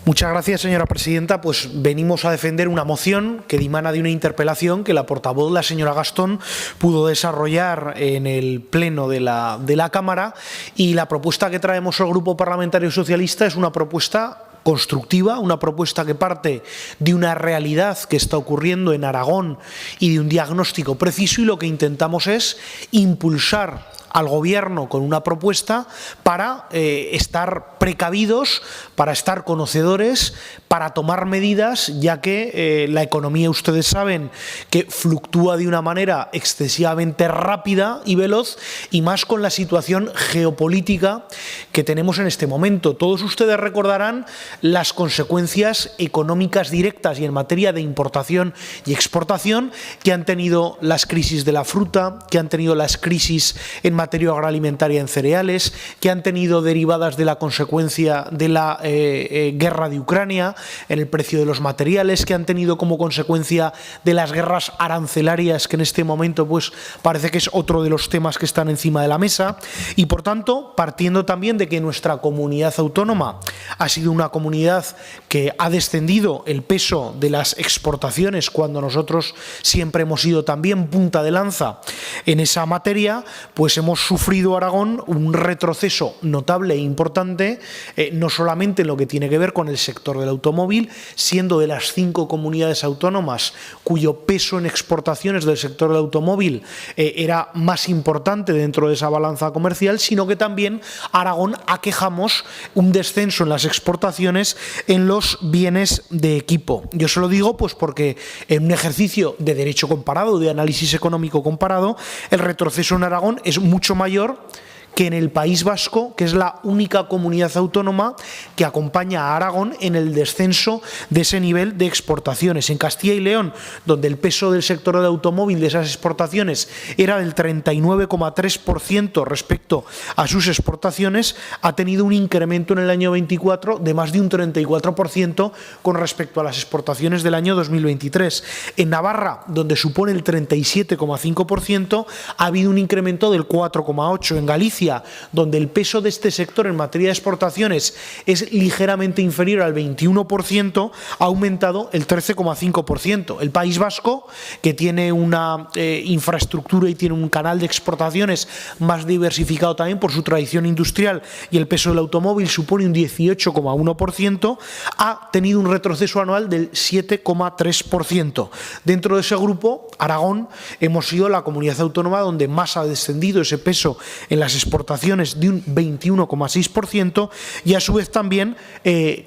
Muchas gracias, señora presidenta. Pues venimos a defender una moción que dimana de una interpelación que la portavoz, la señora Gastón, pudo desarrollar en el pleno de la Cámara, y la propuesta que traemos al Grupo Parlamentario Socialista es una propuesta constructiva, una propuesta que parte de una realidad que está ocurriendo en Aragón y de un diagnóstico preciso, y lo que intentamos es impulsar al Gobierno con una propuesta para estar precavidos, para estar conocedores, para tomar medidas, ya que la economía, ustedes saben, que fluctúa de una manera excesivamente rápida y veloz, y más con la situación geopolítica que tenemos en este momento. Todos ustedes recordarán las consecuencias económicas directas y en materia de importación y exportación que han tenido las crisis de la fruta, que han tenido las crisis en materia agroalimentaria en cereales, que han tenido derivadas de la consecuencia de la guerra de Ucrania en el precio de los materiales, que han tenido como consecuencia de las guerras arancelarias, que en este momento pues parece que es otro de los temas que están encima de la mesa. Y por tanto, partiendo también de que nuestra comunidad autónoma ha sido una comunidad que ha descendido el peso de las exportaciones, cuando nosotros siempre hemos sido también punta de lanza en esa materia, pues hemos sufrido, Aragón, un retroceso notable e importante, no solamente en lo que tiene que ver con el sector del automóvil, siendo de las 5 comunidades autónomas cuyo peso en exportaciones del sector del automóvil era más importante dentro de esa balanza comercial, sino que también Aragón aquejamos un descenso en las exportaciones en los bienes de equipo. Yo se lo digo pues porque en un ejercicio de derecho comparado, de análisis económico comparado, el retroceso en Aragón es mucho mayor que en el País Vasco, que es la única comunidad autónoma que acompaña a Aragón en el descenso de ese nivel de exportaciones. En Castilla y León, donde el peso del sector del automóvil de esas exportaciones era del 39,3% respecto a sus exportaciones, ha tenido un incremento en el año 24 de más de un 34% con respecto a las exportaciones del año 2023. En Navarra, donde supone el 37,5%, ha habido un incremento del 4,8%. En Galicia, donde el peso de este sector en materia de exportaciones es ligeramente inferior al 21%, ha aumentado el 13,5%. El País Vasco, que tiene una infraestructura y tiene un canal de exportaciones más diversificado también por su tradición industrial, y el peso del automóvil supone un 18,1%, ha tenido un retroceso anual del 7,3%. Dentro de ese grupo, Aragón hemos sido la comunidad autónoma donde más ha descendido ese peso en las exportaciones de un 21,6%, y a su vez también,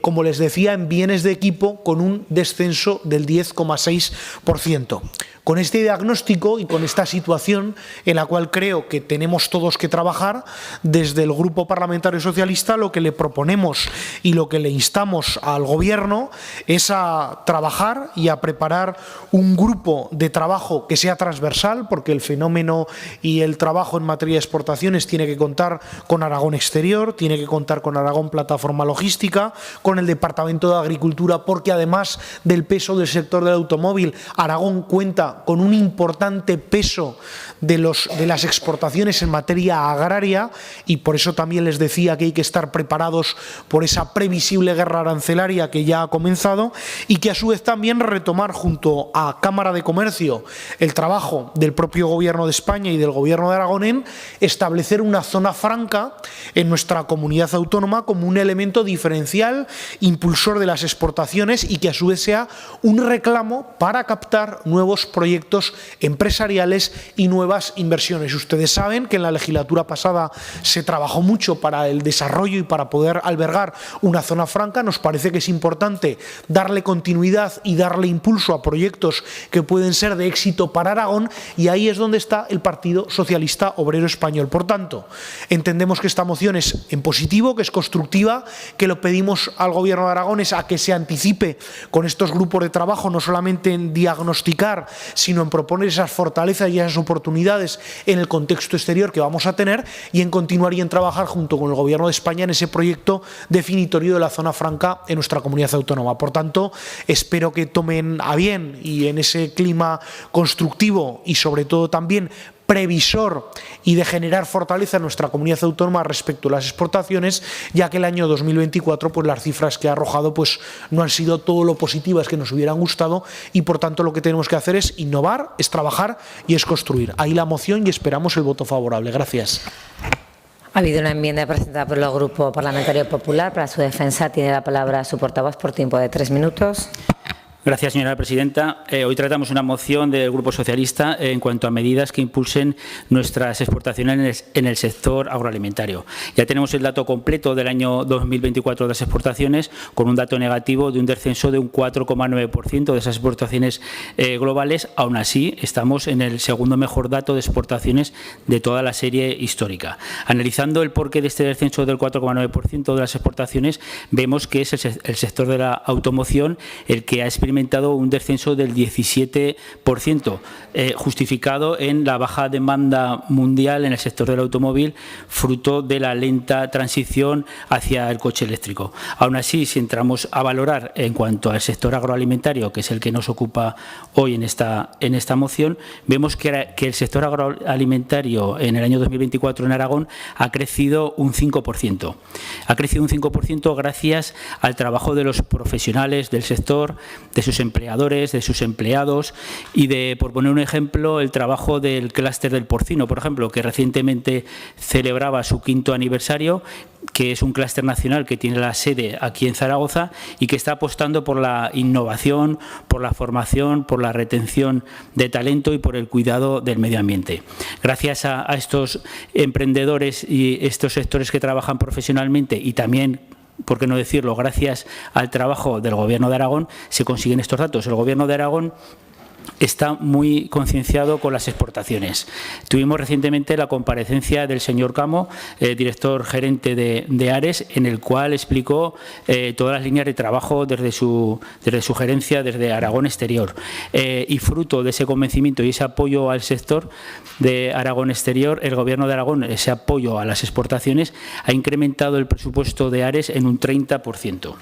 como les decía, en bienes de equipo con un descenso del 10,6%. Con este diagnóstico y con esta situación en la cual creo que tenemos todos que trabajar, desde el Grupo Parlamentario Socialista lo que le proponemos y lo que le instamos al Gobierno es a trabajar y a preparar un grupo de trabajo que sea transversal, porque el fenómeno y el trabajo en materia de exportaciones tiene que contar con Aragón Exterior, tiene que contar con Aragón Plataforma Logística, con el Departamento de Agricultura, porque además del peso del sector del automóvil, Aragón cuenta con un importante peso de las exportaciones en materia agraria, y por eso también les decía que hay que estar preparados por esa previsible guerra arancelaria que ya ha comenzado, y que a su vez también retomar junto a Cámara de Comercio el trabajo del propio Gobierno de España y del Gobierno de Aragón en establecer una zona franca en nuestra comunidad autónoma como un elemento diferencial, impulsor de las exportaciones, y que a su vez sea un reclamo para captar nuevos proyectos empresariales y nuevas inversiones. Ustedes saben que en la legislatura pasada se trabajó mucho para el desarrollo y para poder albergar una zona franca. Nos parece que es importante darle continuidad y darle impulso a proyectos que pueden ser de éxito para Aragón, y ahí es donde está el Partido Socialista Obrero Español. Por tanto, entendemos que esta moción es en positivo, que es constructiva, que lo pedimos al Gobierno de Aragón es a que se anticipe con estos grupos de trabajo, no solamente en diagnosticar, sino en proponer esas fortalezas y esas oportunidades en el contexto exterior que vamos a tener, y en continuar y en trabajar junto con el Gobierno de España en ese proyecto definitorio de la zona franca en nuestra comunidad autónoma. Por tanto, espero que tomen a bien, y en ese clima constructivo y sobre todo también previsor y de generar fortaleza en nuestra comunidad autónoma respecto a las exportaciones, ya que el año 2024 pues las cifras que ha arrojado pues no han sido todo lo positivas que nos hubieran gustado, y por tanto lo que tenemos que hacer es innovar, es trabajar y es construir. Ahí la moción y esperamos el voto favorable. Gracias. Ha habido una enmienda presentada por el Grupo Parlamentario Popular. Para su defensa tiene la palabra su portavoz por tiempo de 3 minutos. Gracias, señora presidenta. Hoy tratamos una moción del Grupo Socialista en cuanto a medidas que impulsen nuestras exportaciones en el sector agroalimentario. Ya tenemos el dato completo del año 2024 de las exportaciones, con un dato negativo de un descenso de un 4,9% de esas exportaciones globales. Aún así, estamos en el segundo mejor dato de exportaciones de toda la serie histórica. Analizando el porqué de este descenso del 4,9% de las exportaciones, vemos que es el sector de la automoción el que ha experimentado un descenso del 17%, justificado en la baja demanda mundial en el sector del automóvil, fruto de la lenta transición hacia el coche eléctrico. Aún así, si entramos a valorar en cuanto al sector agroalimentario, que es el que nos ocupa hoy en esta moción, vemos que el sector agroalimentario en el año 2024 en Aragón ha crecido un 5%. Ha crecido un 5% gracias al trabajo de los profesionales del sector, de sus empleadores, de sus empleados y de, por poner un ejemplo, el trabajo del clúster del porcino, por ejemplo, que recientemente celebraba su 5º aniversario, que es un clúster nacional que tiene la sede aquí en Zaragoza y que está apostando por la innovación, por la formación, por la retención de talento y por el cuidado del medio ambiente. Gracias a estos emprendedores y estos sectores que trabajan profesionalmente, y también, por qué no decirlo, gracias al trabajo del Gobierno de Aragón, se consiguen estos datos. El Gobierno de Aragón está muy concienciado con las exportaciones. Tuvimos recientemente la comparecencia del señor Camo, director gerente de Ares, en el cual explicó todas las líneas de trabajo desde su gerencia, desde Aragón Exterior. Y fruto de ese convencimiento y ese apoyo al sector de Aragón Exterior, el Gobierno de Aragón, ese apoyo a las exportaciones, ha incrementado el presupuesto de Ares en un 30%.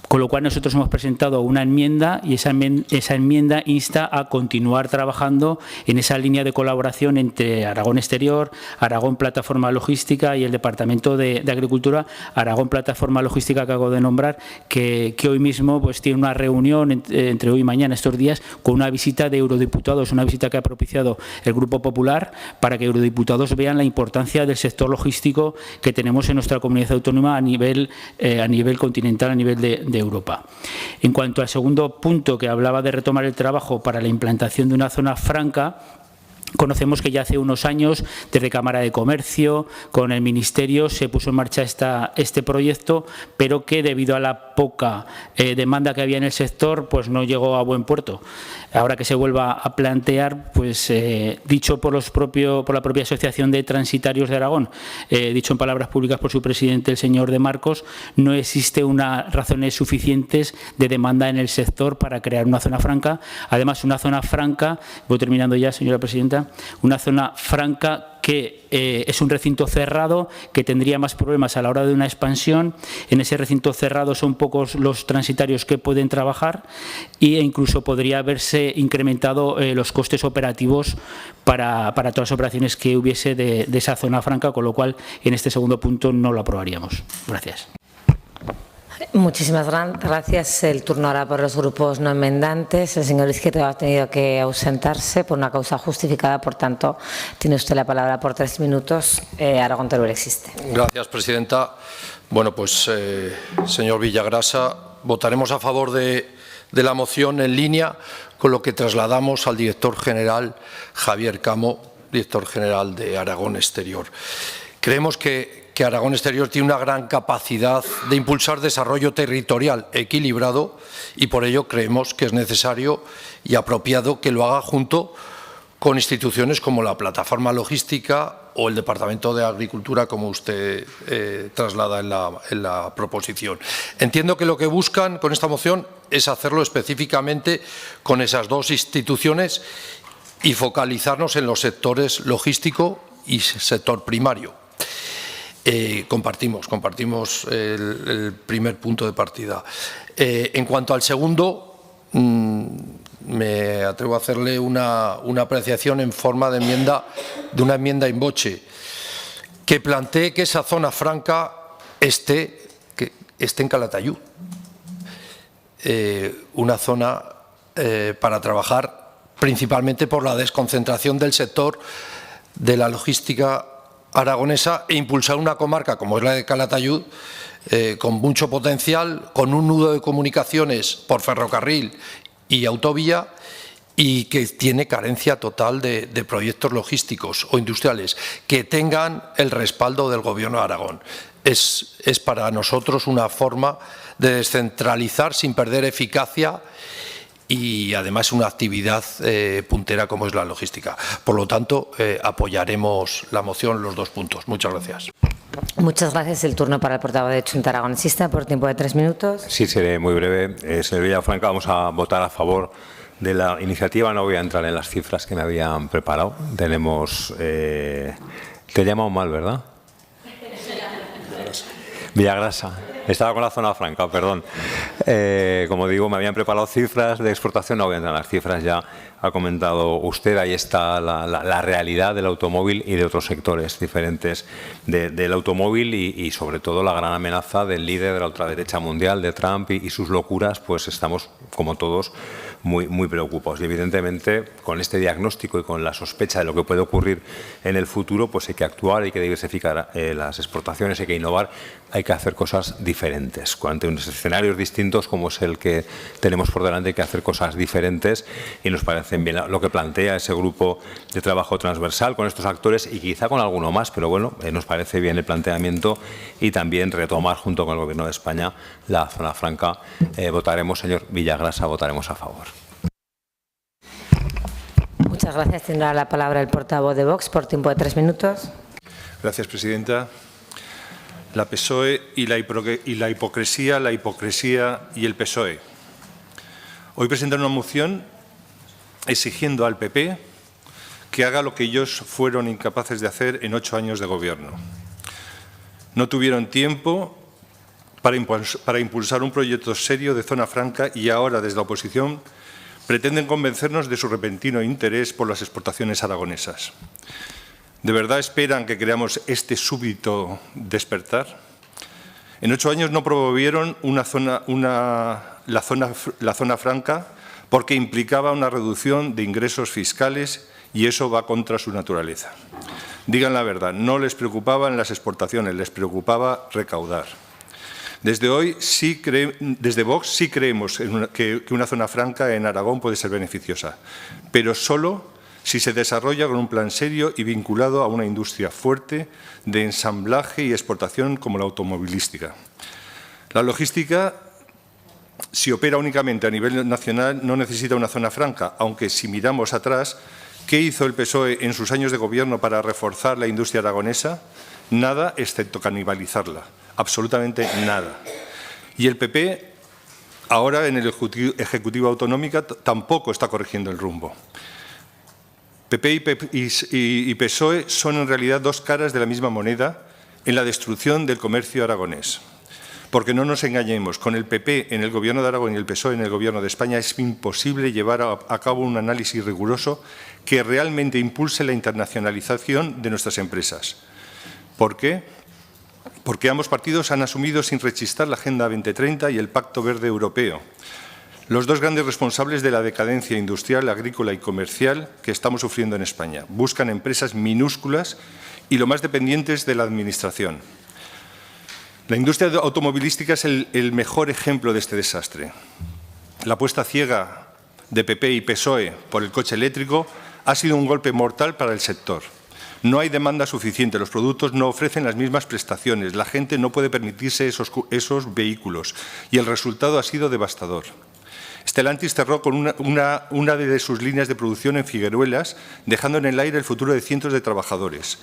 Con lo cual nosotros hemos presentado una enmienda y esa enmienda insta a continuar trabajando en esa línea de colaboración entre Aragón Exterior, Aragón Plataforma Logística y el Departamento de Agricultura, Aragón Plataforma Logística que acabo de nombrar, que hoy mismo pues tiene una reunión entre hoy y mañana, estos días, con una visita de eurodiputados, una visita que ha propiciado el Grupo Popular para que eurodiputados vean la importancia del sector logístico que tenemos en nuestra comunidad autónoma a nivel continental, a nivel de Europa. En cuanto al segundo punto, que hablaba de retomar el trabajo para la implantación de una zona franca, conocemos que ya hace unos años, desde Cámara de Comercio, con el Ministerio, se puso en marcha este proyecto, pero que debido a la poca demanda que había en el sector, pues no llegó a buen puerto. Ahora que se vuelva a plantear, pues dicho por la propia Asociación de Transitarios de Aragón, dicho en palabras públicas por su presidente, el señor De Marcos, no existe unas razones suficientes de demanda en el sector para crear una zona franca. Además, una zona franca, voy terminando ya, señora presidenta, una zona franca que es un recinto cerrado que tendría más problemas a la hora de una expansión. En ese recinto cerrado son pocos los transitarios que pueden trabajar e incluso podría haberse incrementado los costes operativos para todas las operaciones que hubiese de esa zona franca, con lo cual en este segundo punto no lo aprobaríamos. Gracias. Muchísimas gracias. El turno ahora por los grupos no enmendantes. El señor Izquierdo ha tenido que ausentarse por una causa justificada, por tanto, tiene usted la palabra por 3 minutos. Aragón Teruel existe. Gracias, presidenta. Bueno, pues, señor Villagrasa, votaremos a favor de la moción en línea con lo que trasladamos al director general Javier Camo, director general de Aragón Exterior. Creemos que Aragón Exterior tiene una gran capacidad de impulsar desarrollo territorial equilibrado y por ello creemos que es necesario y apropiado que lo haga junto con instituciones como la Plataforma Logística o el Departamento de Agricultura, como usted traslada en la proposición. Entiendo que lo que buscan con esta moción es hacerlo específicamente con esas dos instituciones y focalizarnos en los sectores logístico y sector primario. Compartimos el primer punto de partida. En cuanto al segundo, me atrevo a hacerle una apreciación en forma de enmienda, de una enmienda in voce, que plantee que esa zona franca esté en Calatayud. Una zona para trabajar principalmente por la desconcentración del sector de la logística aragonesa e impulsar una comarca como es la de Calatayud, con mucho potencial, con un nudo de comunicaciones por ferrocarril y autovía, y que tiene carencia total de proyectos logísticos o industriales que tengan el respaldo del Gobierno de Aragón. Es para nosotros una forma de descentralizar sin perder eficacia y además una actividad puntera como es la logística. Por lo tanto, apoyaremos la moción, los 2 puntos. Muchas gracias. Muchas gracias. El turno para el portavoz de Junta Aragonesista por tiempo de 3 minutos. Sí, seré muy breve. Señor Villafranca, vamos a votar a favor de la iniciativa. No voy a entrar en las cifras que me habían preparado. Tenemos... te he llamado mal, ¿verdad? Villagrasa. Estaba con la zona franca, perdón. Como digo, me habían preparado cifras de exportación, no voy a entrar en las cifras, ya ha comentado usted, ahí está la realidad del automóvil y de otros sectores diferentes del automóvil y sobre todo la gran amenaza del líder de la ultraderecha mundial, de Trump y sus locuras, pues estamos, como todos, muy preocupados. Y evidentemente, con este diagnóstico y con la sospecha de lo que puede ocurrir en el futuro, pues hay que actuar, hay que diversificar las exportaciones, hay que innovar, hay que hacer cosas diferentes. Ante unos escenarios distintos como es el que tenemos por delante, hay que hacer cosas diferentes y nos parecen bien lo que plantea ese grupo de trabajo transversal con estos actores y quizá con alguno más, pero bueno, nos parece bien el planteamiento y también retomar junto con el Gobierno de España la zona franca. Votaremos, señor Villagrasa, votaremos a favor. Muchas gracias. Tendrá la palabra el portavoz de Vox por tiempo de 3 minutos. Gracias, presidenta. La PSOE y la hipocresía, la hipocresía y el PSOE. Hoy presentan una moción exigiendo al PP que haga lo que ellos fueron incapaces de hacer en 8 años de gobierno. No tuvieron tiempo para impulsar un proyecto serio de zona franca y ahora, desde la oposición, pretenden convencernos de su repentino interés por las exportaciones aragonesas. ¿De verdad esperan que creamos este súbito despertar? En 8 años no promovieron la zona franca porque implicaba una reducción de ingresos fiscales y eso va contra su naturaleza. Digan la verdad, no les preocupaban las exportaciones, les preocupaba recaudar. Desde Vox sí creemos que una zona franca en Aragón puede ser beneficiosa, pero solo si se desarrolla con un plan serio y vinculado a una industria fuerte de ensamblaje y exportación como la automovilística. La logística, si opera únicamente a nivel nacional, no necesita una zona franca, aunque si miramos atrás, ¿qué hizo el PSOE en sus años de gobierno para reforzar la industria aragonesa? Nada, excepto canibalizarla, absolutamente nada. Y el PP, ahora en el Ejecutivo Autonómico, tampoco está corrigiendo el rumbo. PP y PSOE son en realidad 2 caras de la misma moneda en la destrucción del comercio aragonés. Porque no nos engañemos, con el PP en el Gobierno de Aragón y el PSOE en el Gobierno de España es imposible llevar a cabo un análisis riguroso que realmente impulse la internacionalización de nuestras empresas. ¿Por qué? Porque ambos partidos han asumido sin rechistar la Agenda 2030 y el Pacto Verde Europeo. Los 2 grandes responsables de la decadencia industrial, agrícola y comercial que estamos sufriendo en España. Buscan empresas minúsculas y lo más dependientes de la Administración. La industria automovilística es el mejor ejemplo de este desastre. La apuesta ciega de PP y PSOE por el coche eléctrico ha sido un golpe mortal para el sector. No hay demanda suficiente, los productos no ofrecen las mismas prestaciones, la gente no puede permitirse esos vehículos y el resultado ha sido devastador. Stellantis cerró con una de sus líneas de producción en Figueruelas, dejando en el aire el futuro de cientos de trabajadores,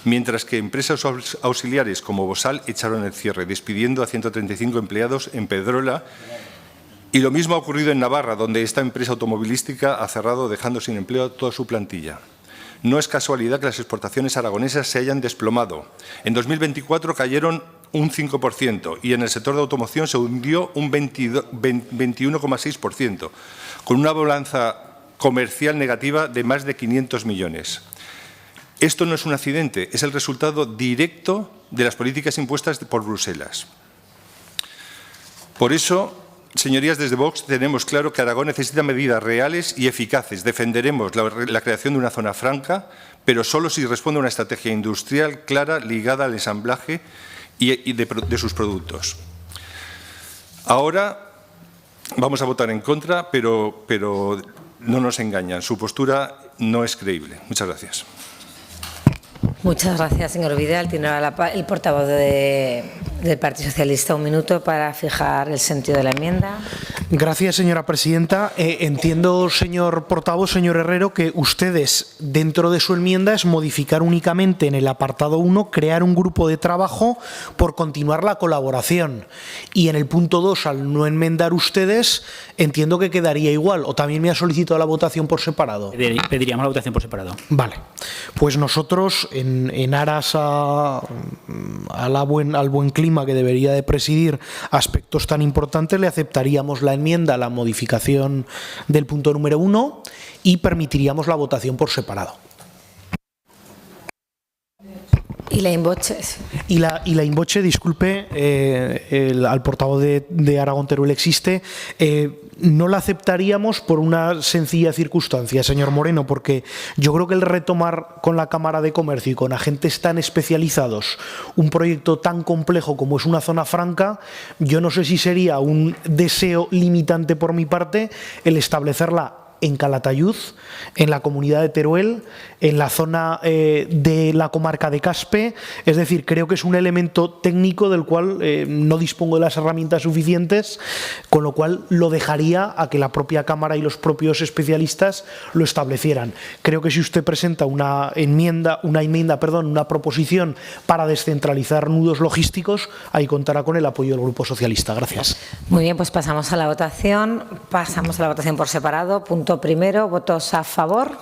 mientras que empresas auxiliares como Bosal echaron el cierre, despidiendo a 135 empleados en Pedrola. Y lo mismo ha ocurrido en Navarra, donde esta empresa automovilística ha cerrado, dejando sin empleo a toda su plantilla. No es casualidad que las exportaciones aragonesas se hayan desplomado. En 2024 cayeron un 5% y en el sector de automoción se hundió un 21,6%, con una balanza comercial negativa de más de 500 millones. Esto no es un accidente, es el resultado directo de las políticas impuestas por Bruselas. Por eso, señorías, desde Vox tenemos claro que Aragón necesita medidas reales y eficaces. Defenderemos la creación de una zona franca, pero solo si responde a una estrategia industrial clara ligada al ensamblaje y de sus productos. Ahora vamos a votar en contra, pero no nos engañan. Su postura no es creíble. Muchas gracias. Muchas gracias, señor Vidal. Tiene ahora el portavoz del Partido Socialista un minuto para fijar el sentido de la enmienda. Gracias, señora presidenta. Entiendo, señor portavoz, señor Herrero, que ustedes, dentro de su enmienda, es modificar únicamente en el apartado 1, crear un grupo de trabajo por continuar la colaboración. Y en el punto 2, al no enmendar ustedes, entiendo que quedaría igual. ¿O también me ha solicitado la votación por separado? Pediríamos la votación por separado. Vale. Pues nosotros, en aras al buen clima que debería de presidir aspectos tan importantes, le aceptaríamos la enmienda a la modificación del punto número 1 y permitiríamos la votación por separado. ¿Y la invoche? Y la invoche, disculpe, al portavoz de Aragón Teruel existe, no la aceptaríamos por una sencilla circunstancia, señor Moreno, porque yo creo que el retomar con la Cámara de Comercio y con agentes tan especializados un proyecto tan complejo como es una zona franca, yo no sé si sería un deseo limitante por mi parte el establecerla en Calatayud, en la comunidad de Teruel, en la zona de la comarca de Caspe. Es decir, creo que es un elemento técnico del cual no dispongo de las herramientas suficientes, con lo cual lo dejaría a que la propia Cámara y los propios especialistas lo establecieran. Creo que si usted presenta una proposición para descentralizar nudos logísticos, ahí contará con el apoyo del Grupo Socialista. Gracias. Muy bien, pues pasamos a la votación. Pasamos a la votación por separado. Punto primero, votos a favor.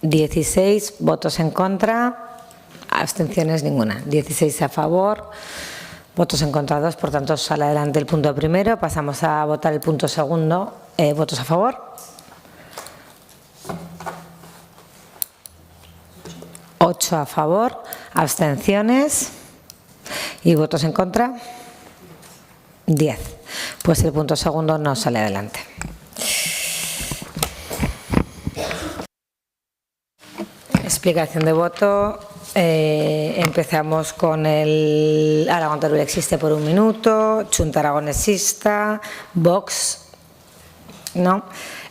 16 votos en contra, abstenciones ninguna. 16 a favor, votos en contra 2, por tanto sale adelante el punto primero. Pasamos a votar el punto segundo. ¿Votos a favor? 8 a favor, abstenciones y votos en contra 10. Pues el punto segundo no sale adelante. Explicación de voto. Empezamos con el Aragón Teruel existe por un minuto, Chunta Aragón exista, Vox, no.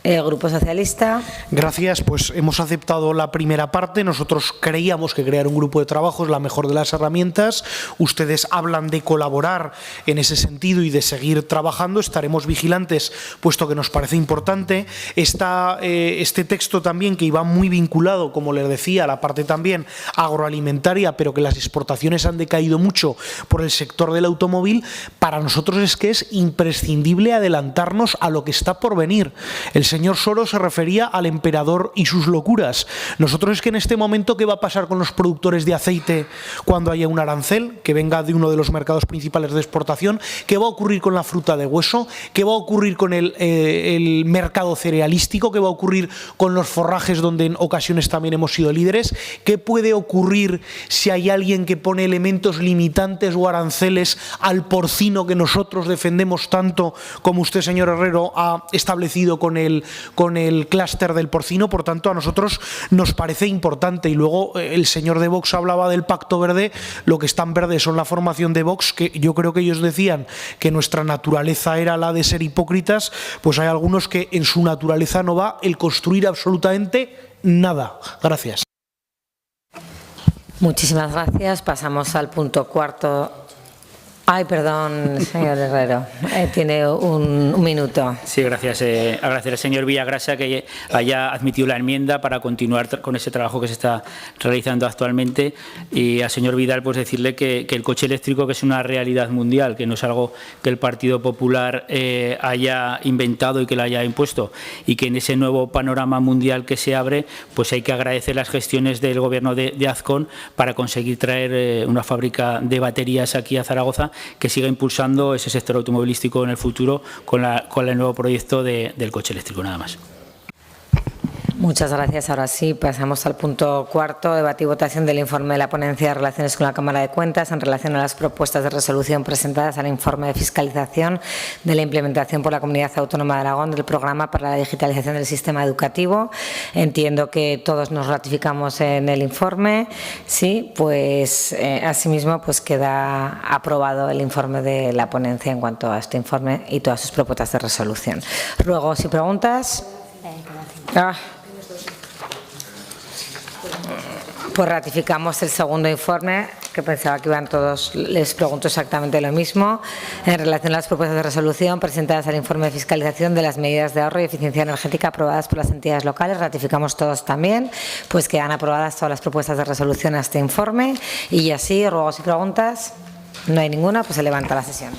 Grupo Socialista. Gracias, pues hemos aceptado la primera parte. Nosotros creíamos que crear un grupo de trabajo es la mejor de las herramientas. Ustedes hablan de colaborar en ese sentido y de seguir trabajando. Estaremos vigilantes, puesto que nos parece importante. Este texto también, que iba muy vinculado, como les decía, a la parte también agroalimentaria, pero que las exportaciones han decaído mucho por el sector del automóvil, para nosotros es que es imprescindible adelantarnos a lo que está por venir. El señor Soros se refería al emperador y sus locuras. Nosotros es que en este momento, ¿qué va a pasar con los productores de aceite cuando haya un arancel que venga de uno de los mercados principales de exportación? ¿Qué va a ocurrir con la fruta de hueso? ¿Qué va a ocurrir con el mercado cerealístico? ¿Qué va a ocurrir con los forrajes, donde en ocasiones también hemos sido líderes? ¿Qué puede ocurrir si hay alguien que pone elementos limitantes o aranceles al porcino, que nosotros defendemos tanto, como usted, señor Herrero, ha establecido con el clúster del porcino? Por tanto, a nosotros nos parece importante. Y luego el señor de Vox hablaba del Pacto Verde. Lo que está en verde son la formación de Vox, que yo creo que ellos decían que nuestra naturaleza era la de ser hipócritas. Pues hay algunos que en su naturaleza no va el construir absolutamente nada. Gracias. Muchísimas gracias. Pasamos al punto cuarto. Ay, perdón, señor Herrero. Tiene un minuto. Sí, gracias. Agradecer al señor Villagrasa que haya admitido la enmienda para continuar con ese trabajo que se está realizando actualmente. Y al señor Vidal, pues decirle que el coche eléctrico, que es una realidad mundial, que no es algo que el Partido Popular haya inventado y que lo haya impuesto, y que en ese nuevo panorama mundial que se abre, pues hay que agradecer las gestiones del Gobierno de Azcón para conseguir traer una fábrica de baterías aquí a Zaragoza, que siga impulsando ese sector automovilístico en el futuro con el nuevo proyecto del coche eléctrico. Nada más. Muchas gracias. Ahora sí, pasamos al punto cuarto, debate y votación del informe de la ponencia de relaciones con la Cámara de Cuentas en relación a las propuestas de resolución presentadas al informe de fiscalización de la implementación por la Comunidad Autónoma de Aragón del programa para la digitalización del sistema educativo. Entiendo que todos nos ratificamos en el informe. Sí, pues asimismo pues queda aprobado el informe de la ponencia en cuanto a este informe y todas sus propuestas de resolución. Ruego, si preguntas. Pues ratificamos el segundo informe, que pensaba que iban todos, les pregunto exactamente lo mismo, en relación a las propuestas de resolución presentadas al informe de fiscalización de las medidas de ahorro y eficiencia energética aprobadas por las entidades locales. Ratificamos todos también, pues quedan aprobadas todas las propuestas de resolución a este informe. Y así, ruegos y preguntas, no hay ninguna, pues se levanta la sesión.